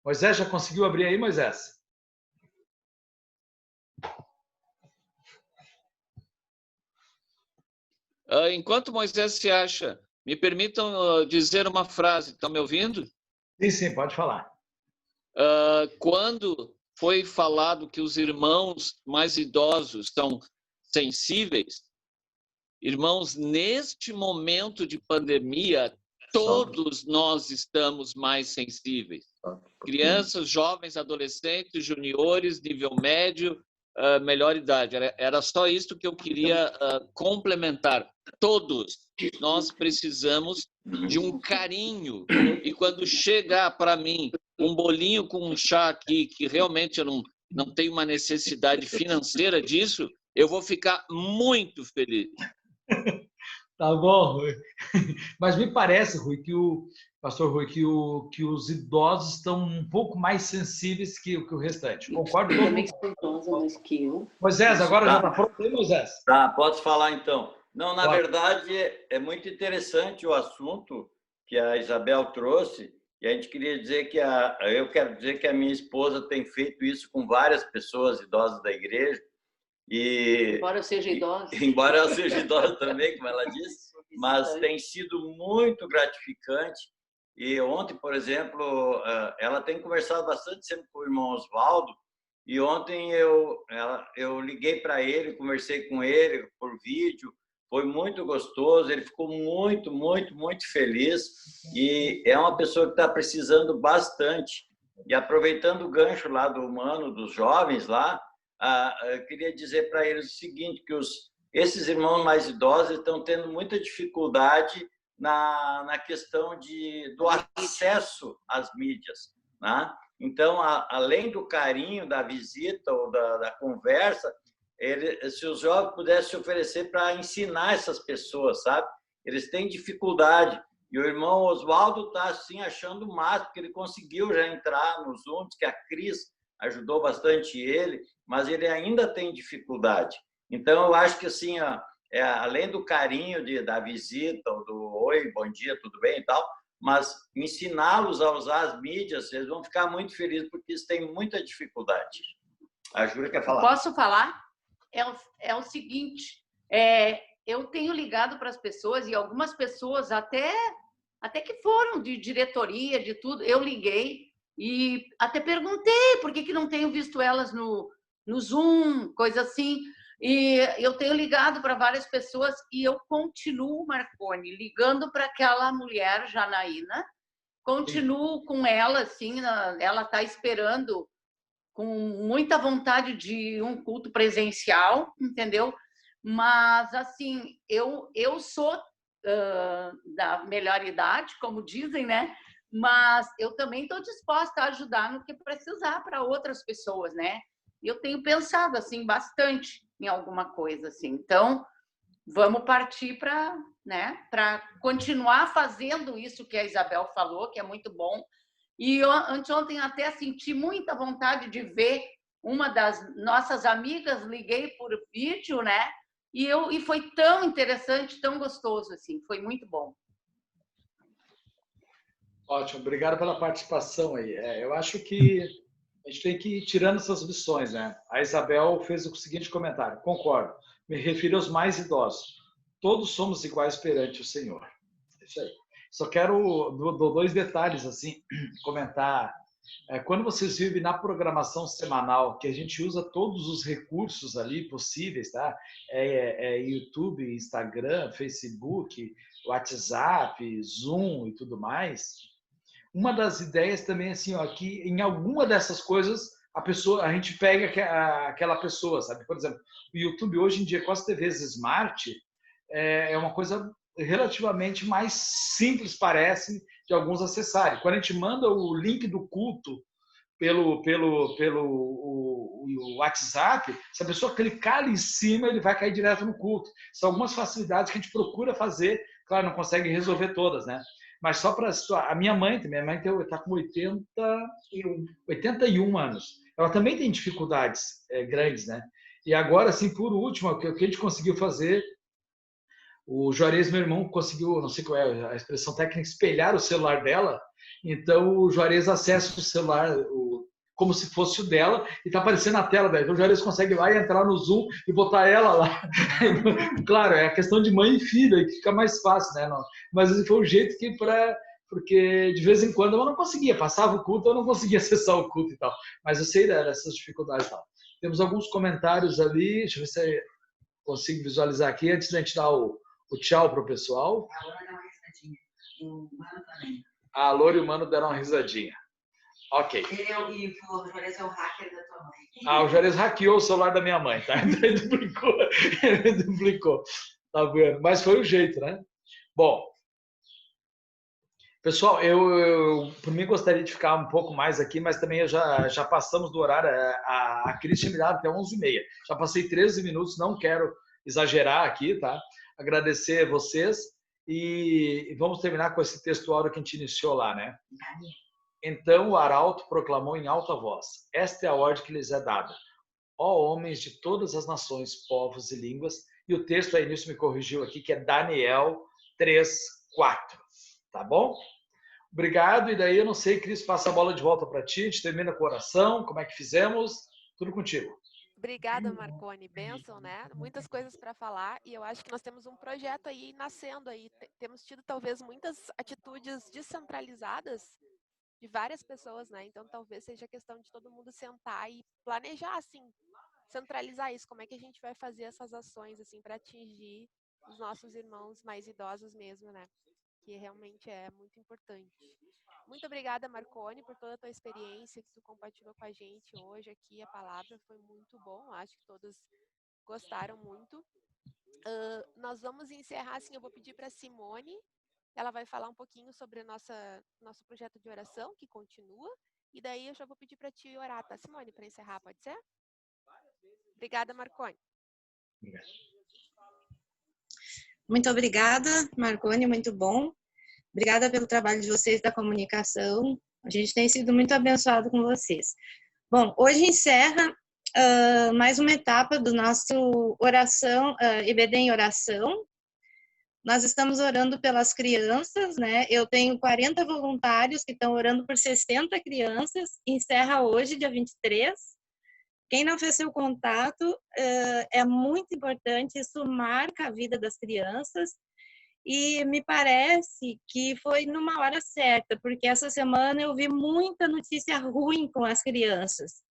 Speaker 4: Moisés, já conseguiu abrir aí, Moisés?
Speaker 15: Enquanto Moisés se acha, me permitam dizer uma frase. Estão me ouvindo?
Speaker 4: Sim, pode falar.
Speaker 15: Quando foi falado que os irmãos mais idosos são sensíveis, irmãos, neste momento de pandemia, todos nós estamos mais sensíveis. Crianças, jovens, adolescentes, juniores, nível médio, melhor idade. Era só isso que eu queria complementar. Todos nós precisamos de um carinho. E quando chegar para mim um bolinho com um chá aqui, que realmente eu não tenho uma necessidade financeira disso, eu vou ficar muito feliz.
Speaker 4: Tá bom, Rui. Mas me parece, Rui, pastor Rui, que os idosos estão um pouco mais sensíveis que o restante. Concordo?
Speaker 11: Eu também sou idosa, mas que eu...
Speaker 4: Moisés, agora já está pronto aí, Moisés?
Speaker 6: Tá, posso falar então. Não, na verdade, é muito interessante o assunto que a Isabel trouxe, e a gente queria dizer que eu quero dizer que a minha esposa tem feito isso com várias pessoas idosas da igreja.
Speaker 11: Embora eu seja idosa.
Speaker 6: Embora eu seja idosa também, como ela disse, mas tem sido muito gratificante. E ontem, por exemplo, ela tem conversado bastante sempre com o irmão Oswaldo, e ontem eu liguei para ele, conversei com ele por vídeo, foi muito gostoso, ele ficou muito, muito, muito feliz, e é uma pessoa que está precisando bastante. E aproveitando o gancho lá do Mano, dos jovens lá, eu queria dizer para eles o seguinte, que esses irmãos mais idosos estão tendo muita dificuldade na questão do acesso às mídias, né? Então, além do carinho da visita ou da conversa, se os jovens pudessem se oferecer para ensinar essas pessoas, sabe? Eles têm dificuldade. E o irmão Oswaldo está assim, achando o máximo, porque ele conseguiu já entrar nos Zooms, que a Cris ajudou bastante ele, mas ele ainda tem dificuldade. Então, eu acho que, assim, além do carinho da visita, ou do oi, bom dia, tudo bem e tal, mas ensiná-los a usar as mídias, eles vão ficar muito felizes, porque eles têm muita dificuldade. A Júlia quer falar.
Speaker 17: Posso falar? É o seguinte, eu tenho ligado para as pessoas, e algumas pessoas até que foram de diretoria, de tudo, eu liguei e até perguntei por que não tenho visto elas no Zoom, coisa assim. E eu tenho ligado para várias pessoas e eu continuo, Marconi, ligando para aquela mulher, Janaína, continuo com ela, assim, ela está esperando com muita vontade de um culto presencial, entendeu? Mas, assim, eu sou da melhor idade, como dizem, né? Mas eu também estou disposta a ajudar no que precisar para outras pessoas, né? E eu tenho pensado, assim, bastante em alguma coisa, assim. Então, vamos partir para, né, para continuar fazendo isso que a Isabel falou, que é muito bom. E eu, anteontem, até senti muita vontade de ver uma das nossas amigas, liguei por vídeo, né? E foi tão interessante, tão gostoso, assim. Foi muito bom.
Speaker 4: Ótimo, obrigado pela participação aí. Eu acho que a gente tem que ir tirando essas lições, né? A Isabel fez o seguinte comentário: concordo, me refiro aos mais idosos. Todos somos iguais perante o Senhor. É isso aí. Só quero dois detalhes, assim, comentar. Quando vocês vivem na programação semanal, que a gente usa todos os recursos ali possíveis, tá? YouTube, Instagram, Facebook, WhatsApp, Zoom e tudo mais. Uma das ideias também, assim, ó, que em alguma dessas coisas a gente pega aquela pessoa, sabe? Por exemplo, o YouTube hoje em dia com as TVs Smart é uma coisa relativamente mais simples, parece, de alguns acessarem. Quando a gente manda o link do culto pelo WhatsApp, se a pessoa clicar ali em cima, ele vai cair direto no culto. São algumas facilidades que a gente procura fazer, claro, não consegue resolver todas, né? Mas só para situar, a minha mãe está com 81 anos. Ela também tem dificuldades grandes, né? E agora, assim, por último, o que a gente conseguiu fazer, o Juarez, meu irmão, conseguiu, não sei qual é a expressão técnica, espelhar o celular dela. Então, o Juarez acessa o celular como se fosse o dela e está aparecendo na tela dela. Então, o Juarez consegue ir lá e entrar no Zoom e botar ela lá. Claro, é a questão de mãe e filha, que fica mais fácil, né? Mas foi um jeito que porque de vez em quando eu não conseguia, passava o culto, eu não conseguia acessar o culto e tal. Mas eu sei dessas dificuldades e tal. Temos alguns comentários ali, deixa eu ver se eu consigo visualizar aqui, antes da gente dar o tchau para o pessoal.
Speaker 11: A Loura deu uma risadinha. O Mano também.
Speaker 4: A Loura e o Mano deram uma risadinha. Ok.
Speaker 11: E o Juarez é o hacker da tua mãe.
Speaker 4: O Juarez hackeou o celular da minha mãe, tá? Ele duplicou. Tá vendo? Mas foi o jeito, né? Bom, pessoal, eu por mim gostaria de ficar um pouco mais aqui, mas também já passamos do horário. A Cris tinha me dado até 11h30. Já passei 13 minutos, não quero exagerar aqui, tá? Agradecer a vocês e vamos terminar com esse textuário que a gente iniciou lá, né? Então o arauto proclamou em alta voz: esta é a ordem que lhes é dada, ó homens de todas as nações, povos e línguas. E o texto aí nisso me corrigiu aqui, que é Daniel 3:4, tá bom? Obrigado, e daí eu não sei, Cris, passa a bola de volta para ti, a gente termina com oração, como é que fizemos? Tudo contigo.
Speaker 2: Obrigada, Marconi. Bênção, né? Muitas coisas para falar e eu acho que nós temos um projeto aí nascendo aí. Temos tido talvez muitas atitudes descentralizadas de várias pessoas, né? Então talvez seja questão de todo mundo sentar e planejar, assim, centralizar isso. Como é que a gente vai fazer essas ações, assim, para atingir os nossos irmãos mais idosos mesmo, né? Que realmente é muito importante. Muito obrigada, Marconi, por toda a tua experiência que tu compartilhou com a gente hoje aqui. A palavra foi muito bom, acho que todos gostaram muito. Nós vamos encerrar, assim, eu vou pedir para a Simone, ela vai falar um pouquinho sobre nosso projeto de oração, que continua, e daí eu já vou pedir para ti orar, tá, Simone, para encerrar, pode ser? Obrigada, Marconi.
Speaker 3: Muito obrigada, Marconi, muito bom. Obrigada pelo trabalho de vocês da comunicação. A gente tem sido muito abençoado com vocês. Bom, hoje encerra mais uma etapa do nosso oração, EBD em oração. Nós estamos orando pelas crianças, né? Eu tenho 40 voluntários que estão orando por 60 crianças. Encerra hoje, dia 23. Quem não fez seu contato, é muito importante, isso marca a vida das crianças. E me parece que foi numa hora certa, porque essa semana eu vi muita notícia ruim com as crianças.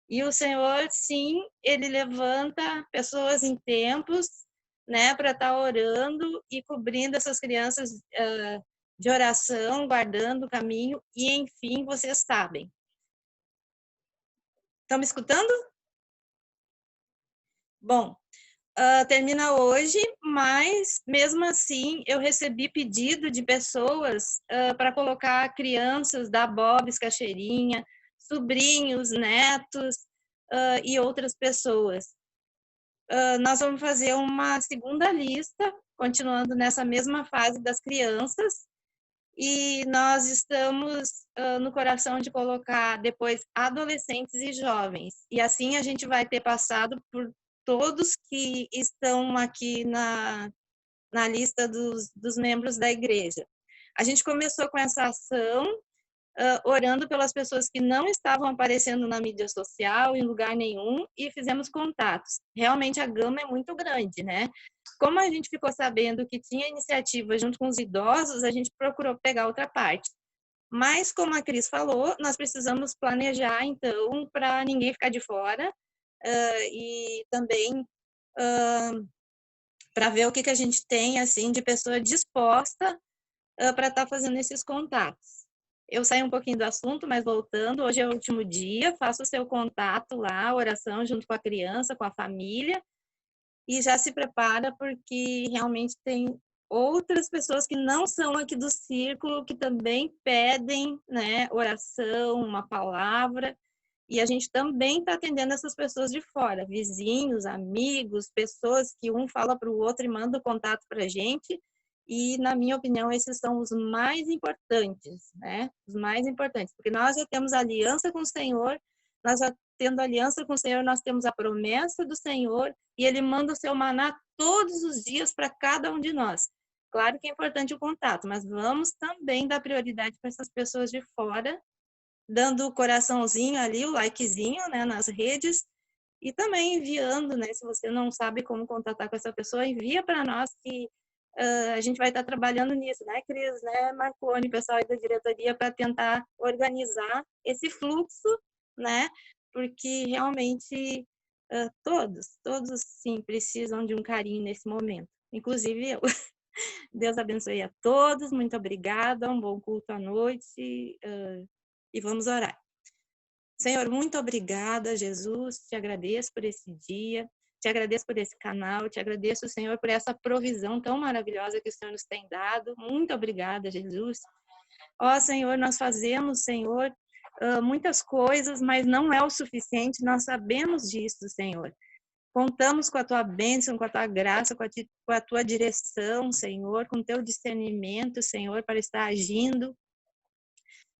Speaker 3: E o Senhor, sim, Ele levanta pessoas em tempos, né, para estar orando e cobrindo essas crianças de oração, guardando o caminho, e enfim, vocês sabem. Estão me escutando? Bom, termina hoje, mas mesmo assim eu recebi pedido de pessoas para colocar crianças da Bob's Caixeirinha, sobrinhos, netos e outras pessoas. Nós vamos fazer uma segunda lista, continuando nessa mesma fase das crianças, e nós estamos no coração de colocar depois adolescentes e jovens. E assim a gente vai ter passado por todos que estão aqui na lista dos membros da igreja. A gente começou com essa ação orando pelas pessoas que não estavam aparecendo na mídia social, em lugar nenhum, e fizemos contatos. Realmente a gama é muito grande, né? Como a gente ficou sabendo que tinha iniciativa junto com os idosos, a gente procurou pegar outra parte. Mas, como a Cris falou, nós precisamos planejar, então, para ninguém ficar de fora, e também para ver o que a gente tem, assim, de pessoa disposta para estar fazendo esses contatos. Eu saí um pouquinho do assunto, mas voltando, hoje é o último dia, faça o seu contato lá, oração junto com a criança, com a família, e já se prepara porque realmente tem outras pessoas que não são aqui do círculo, que também pedem, né, oração, uma palavra, e a gente também está atendendo essas pessoas de fora, vizinhos, amigos, pessoas que um fala para o outro e manda o contato para a gente, e, na minha opinião, esses são os mais importantes, né? Os mais importantes, porque nós já temos aliança com o Senhor, nós já tendo aliança com o Senhor, nós temos a promessa do Senhor, e Ele manda o seu maná todos os dias para cada um de nós. Claro que é importante o contato, mas vamos também dar prioridade para essas pessoas de fora, dando o coraçãozinho ali, o likezinho, né, nas redes, e também enviando, né, se você não sabe como contatar com essa pessoa, envia para nós que a gente vai estar trabalhando nisso, né, Cris, né, Marconi, pessoal aí da diretoria, para tentar organizar esse fluxo, né, porque realmente todos, sim, precisam de um carinho nesse momento, inclusive eu. Deus abençoe a todos, muito obrigada, um bom culto à noite, e vamos orar. Senhor, muito obrigada, Jesus, te agradeço por esse dia, te agradeço por esse canal, te agradeço, Senhor, por essa provisão tão maravilhosa que o Senhor nos tem dado. Muito obrigada, Jesus. Ó, Senhor, nós fazemos, Senhor, muitas coisas, mas não é o suficiente, nós sabemos disso, Senhor. Contamos com a tua bênção, com a tua graça, com a tua direção, Senhor, com o teu discernimento, Senhor, para estar agindo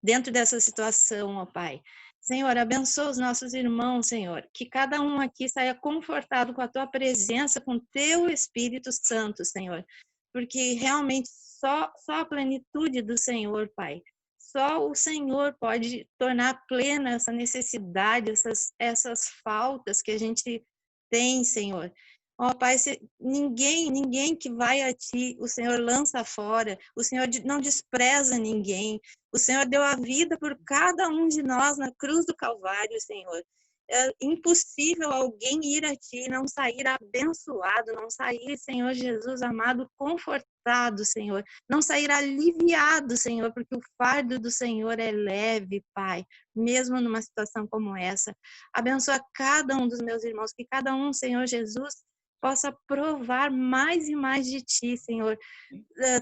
Speaker 3: dentro dessa situação, ó Pai. Senhor, abençoa os nossos irmãos, Senhor, que cada um aqui saia confortado com a tua presença, com o teu Espírito Santo, Senhor, porque realmente só a plenitude do Senhor, Pai, só o Senhor pode tornar plena essa necessidade, essas faltas que a gente tem, Senhor. Ó Pai, ninguém que vai a Ti, o Senhor lança fora, o Senhor não despreza ninguém, o Senhor deu a vida por cada um de nós na cruz do Calvário, Senhor. É impossível alguém ir a Ti e não sair abençoado, não sair, Senhor Jesus amado, confortado, Senhor, não sair aliviado, Senhor, porque o fardo do Senhor é leve, Pai, mesmo numa situação como essa. Abençoa cada um dos meus irmãos, que cada um, Senhor Jesus, possa provar mais e mais de Ti, Senhor,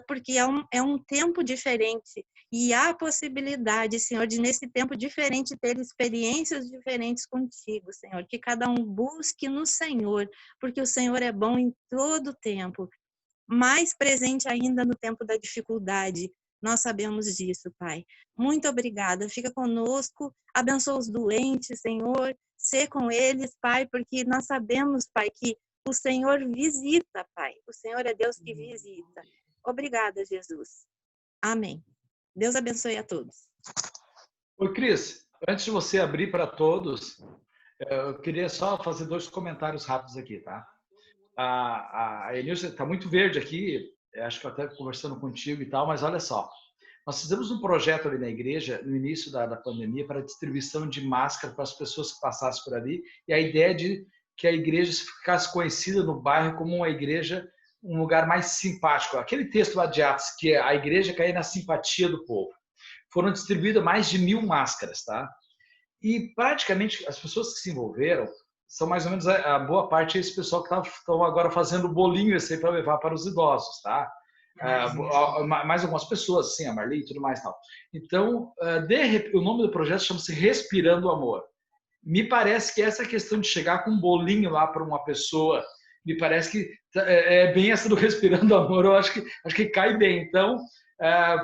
Speaker 3: porque é um tempo diferente e há a possibilidade, Senhor, de nesse tempo diferente ter experiências diferentes contigo, Senhor, que cada um busque no Senhor, porque o Senhor é bom em todo o tempo, mais presente ainda no tempo da dificuldade. Nós sabemos disso, Pai. Muito obrigada. Fica conosco, abençoa os doentes, Senhor, sê com eles, Pai, porque nós sabemos, Pai, que o Senhor visita, Pai. O Senhor é Deus que visita. Obrigada, Jesus. Amém. Deus abençoe a todos.
Speaker 4: Oi, Cris. Antes de você abrir para todos, eu queria só fazer 2 comentários rápidos aqui, tá? A Enilson está muito verde aqui, acho que eu até conversando contigo e tal, mas olha só. Nós fizemos um projeto ali na igreja, no início da pandemia, para distribuição de máscara para as pessoas que passassem por ali, e a ideia de que a igreja ficasse conhecida no bairro como uma igreja, um lugar mais simpático. Aquele texto lá de Atos, que a igreja caía na simpatia do povo. Foram distribuídas mais de 1000 máscaras, tá? E praticamente as pessoas que se envolveram são mais ou menos a boa parte desse pessoal que estão agora fazendo bolinho esse aí para levar para os idosos, tá? Mais algumas pessoas, assim, a Marli e tudo mais, tal. Então, o nome do projeto chama-se Respirando Amor. Me parece que essa questão de chegar com um bolinho lá para uma pessoa, me parece que é bem essa do Respirando Amor, eu acho que cai bem. Então,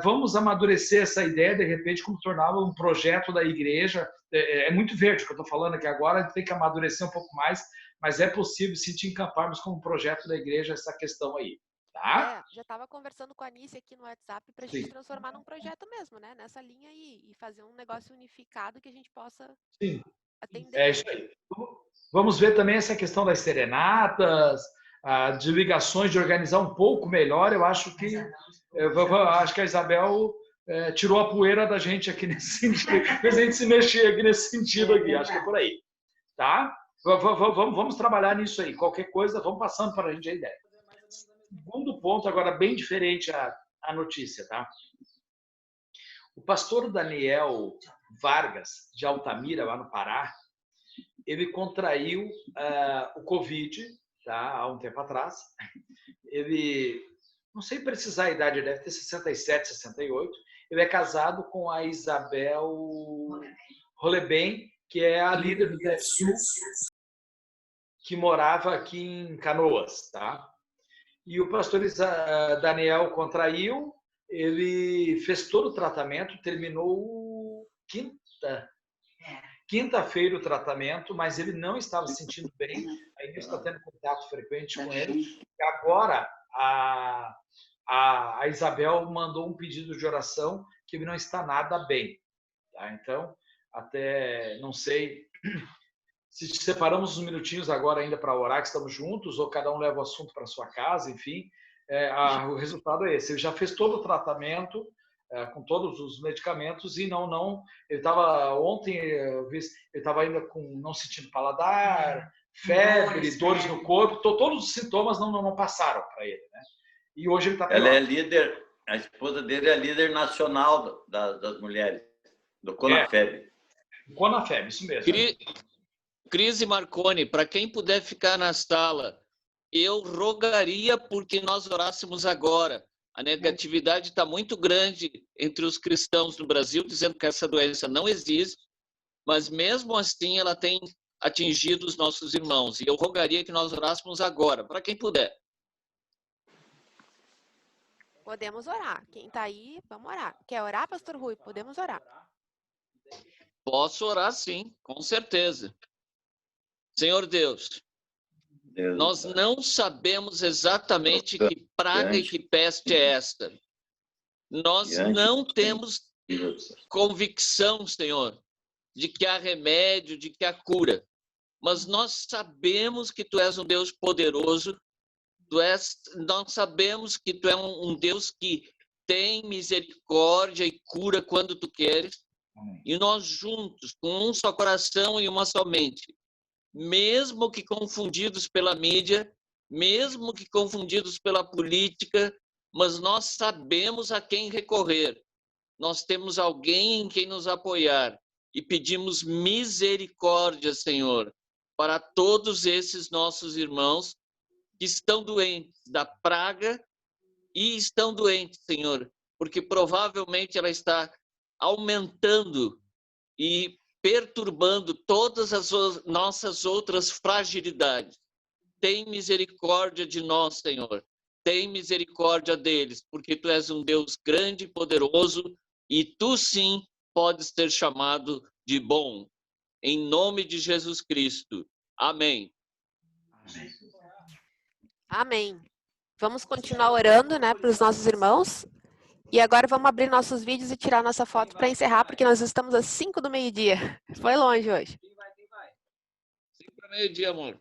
Speaker 4: vamos amadurecer essa ideia, de repente, como torná-la um projeto da igreja. É muito verde o que eu estou falando aqui agora, a gente tem que amadurecer um pouco mais, mas é possível, se te encamparmos como projeto da igreja, essa questão aí. Tá?
Speaker 2: Já estava conversando com a Anice aqui no WhatsApp para a gente transformar num projeto mesmo, né? Nessa linha aí, e fazer um negócio unificado que a gente possa atender.
Speaker 4: É isso aí. Vamos ver também essa questão das serenatas, de ligações, de organizar um pouco melhor. Eu acho que a Isabel tirou a poeira da gente aqui nesse sentido, fez a gente se mexer aqui nesse sentido aqui. Acho que é por aí. Tá? Vamos trabalhar nisso aí. Qualquer coisa, vamos passando para a gente a ideia. Segundo ponto, agora bem diferente a notícia, tá? O pastor Daniel Vargas, de Altamira, lá no Pará, ele contraiu o Covid, tá? Há um tempo atrás. Ele não sei precisar a idade, deve ter 67, 68. Ele é casado com a Isabel Roleben, que é a líder do DFSU, que morava aqui em Canoas, tá? E o pastor Daniel contraiu, ele fez todo o tratamento, terminou quinta-feira o tratamento, mas ele não estava se sentindo bem, ainda está tendo contato frequente com ele. E agora a Isabel mandou um pedido de oração que ele não está nada bem. Tá? Então, até não sei se separamos uns minutinhos agora ainda para orar, que estamos juntos, ou cada um leva o assunto para sua casa, enfim. O resultado é esse. Ele já fez todo o tratamento, com todos os medicamentos, e ele estava ontem, ele estava ainda não sentindo paladar, febre, dores no corpo, todos os sintomas não passaram para ele, né? E hoje ele está pior.
Speaker 6: Ela é líder, a esposa dele é líder nacional das mulheres, do CONAFEB.
Speaker 4: CONAFEB, isso mesmo.
Speaker 15: Cris e Marconi, para quem puder ficar na sala, eu rogaria porque nós orássemos agora. A negatividade está muito grande entre os cristãos no Brasil, dizendo que essa doença não existe, mas mesmo assim ela tem atingido os nossos irmãos. E eu rogaria que nós orássemos agora, para quem puder.
Speaker 2: Podemos orar. Quem está aí, vamos orar. Quer orar, pastor Rui? Podemos orar.
Speaker 15: Posso orar, sim, com certeza. Senhor Deus, nós não sabemos exatamente que praga e que peste é esta. Nós não temos convicção, Senhor, de que há remédio, de que há cura. Mas nós sabemos que Tu és um Deus poderoso. Nós sabemos que Tu é um Deus que tem misericórdia e cura quando Tu queres. E nós juntos, com um só coração e uma só mente, mesmo que confundidos pela mídia, mesmo que confundidos pela política, mas nós sabemos a quem recorrer. Nós temos alguém em quem nos apoiar e pedimos misericórdia, Senhor, para todos esses nossos irmãos que estão doentes da praga e estão doentes, Senhor, porque provavelmente ela está aumentando e perturbando todas as nossas outras fragilidades. Tem misericórdia de nós, Senhor. Tem misericórdia deles, porque Tu és um Deus grande e poderoso e Tu sim podes ser chamado de bom. Em nome de Jesus Cristo. Amém.
Speaker 2: Amém. Vamos continuar orando, né, para os nossos irmãos. E agora vamos abrir nossos vídeos e tirar nossa foto para encerrar, porque nós estamos às 5 do meio-dia. Foi longe hoje.
Speaker 15: 5 para meio-dia, amor.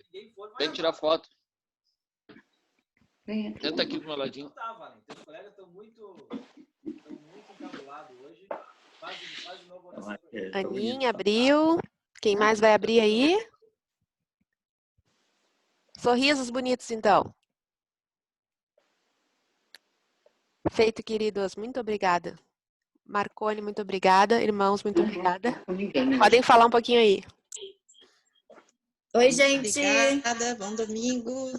Speaker 15: Tem que tirar foto. Tenta aqui do meu ladinho.
Speaker 18: Teus colegas estão muito encabulados hoje. Faz de novo oração.
Speaker 2: Aninha abriu. Quem mais vai abrir aí? Sorrisos bonitos, então. Feito, queridos. Muito obrigada. Marconi, muito obrigada. Irmãos, muito obrigada. Podem falar um pouquinho aí.
Speaker 19: Oi, gente.
Speaker 3: Obrigada, bom domingo.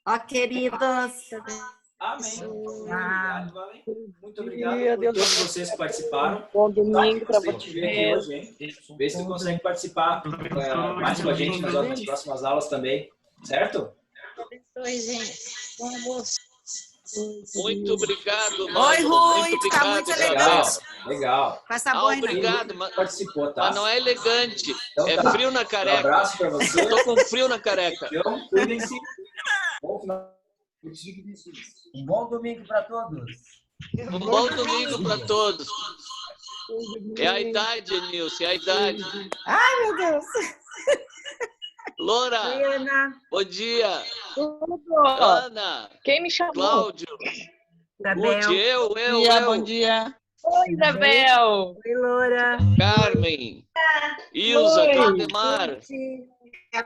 Speaker 19: Ó, queridos.
Speaker 18: Amém. Muito obrigado por todos vocês que participaram.
Speaker 19: Bom domingo para vocês.
Speaker 18: Hoje, hein? Vê se tu consegue participar mais com a gente nas próximas aulas também. Certo?
Speaker 3: Oi, gente. Bom almoço.
Speaker 15: Muito obrigado,
Speaker 19: Oi, Rui, tá muito elegante.
Speaker 18: Legal.
Speaker 19: Com essa boina.
Speaker 15: Obrigado,
Speaker 18: participou, tá?
Speaker 15: Mas não é elegante.
Speaker 18: Então,
Speaker 15: é
Speaker 18: tá.
Speaker 15: frio na careca.
Speaker 18: Um abraço para você.
Speaker 15: Eu tô com frio na careca.
Speaker 18: Então, cuidem-se. Um bom domingo para todos.
Speaker 15: Um bom domingo para todos. É a idade, Nilce, é a idade.
Speaker 19: Ai, meu Deus.
Speaker 15: Loura,
Speaker 19: Ana.
Speaker 15: bom dia.
Speaker 19: Tudo.
Speaker 15: Ana.
Speaker 19: Quem me chamou?
Speaker 15: Cláudio.
Speaker 2: Isabel.
Speaker 15: Bom dia.
Speaker 19: Oi, Isabel.
Speaker 2: Oi, Loura.
Speaker 15: Carmen. Ilza, Claudemar.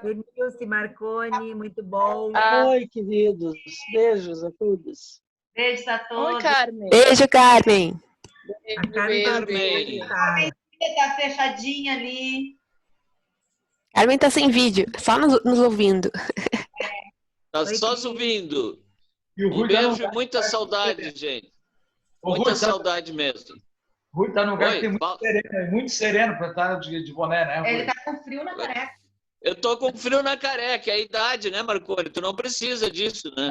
Speaker 14: Denilce, Marconi, muito bom.
Speaker 20: Oi, queridos. Beijos a todos.
Speaker 19: Beijos a todos.
Speaker 20: Oi, Carmen.
Speaker 2: Beijo, Carmen.
Speaker 14: A Carmen
Speaker 19: tá fechadinha ali.
Speaker 2: Carmen tá sem vídeo, só nos ouvindo.
Speaker 15: Tá só ouvindo.
Speaker 4: E o
Speaker 15: Um
Speaker 4: Rui tá
Speaker 15: beijo e muita saudade, gente. Muita saudade mesmo.
Speaker 4: O Rui está num lugar
Speaker 15: Oi,
Speaker 4: que tem muito sereno para estar de boné, né, Rui?
Speaker 19: Ele tá com frio na careca.
Speaker 15: Eu tô com frio na careca, é a idade, né, Marconi? Tu não precisa disso, né?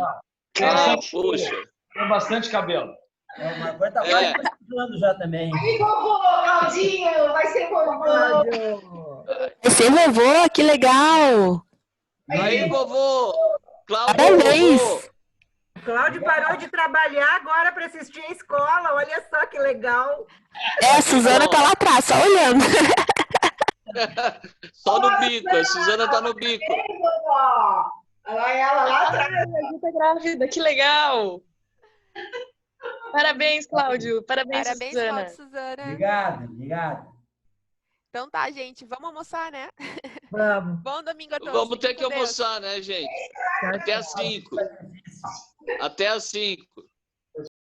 Speaker 15: Puxa.
Speaker 4: Tem bastante cabelo.
Speaker 13: O Marconi tá quase precisando já também.
Speaker 19: Aí, vovô, Claudinho, vai ser vovô.
Speaker 21: Vai ser vovô, que legal!
Speaker 15: Aí, vovô! Cláudio,
Speaker 21: Parabéns!
Speaker 15: vovô.
Speaker 14: Cláudio parou de trabalhar agora para assistir a escola. Olha só que legal.
Speaker 21: A Suzana tá lá atrás, só olhando.
Speaker 15: Só no bico, a Suzana tá no bico.
Speaker 19: Olha ela lá atrás.
Speaker 21: A gente tá grávida, que legal! Parabéns, Cláudio. Parabéns, Suzana.
Speaker 2: Cláudio, Suzana.
Speaker 13: Obrigado.
Speaker 2: Então tá, gente. Vamos almoçar, né?
Speaker 14: Vamos.
Speaker 2: Bom domingo a todos.
Speaker 15: Vamos ter que almoçar, né, gente? Até às 5. Até às 5.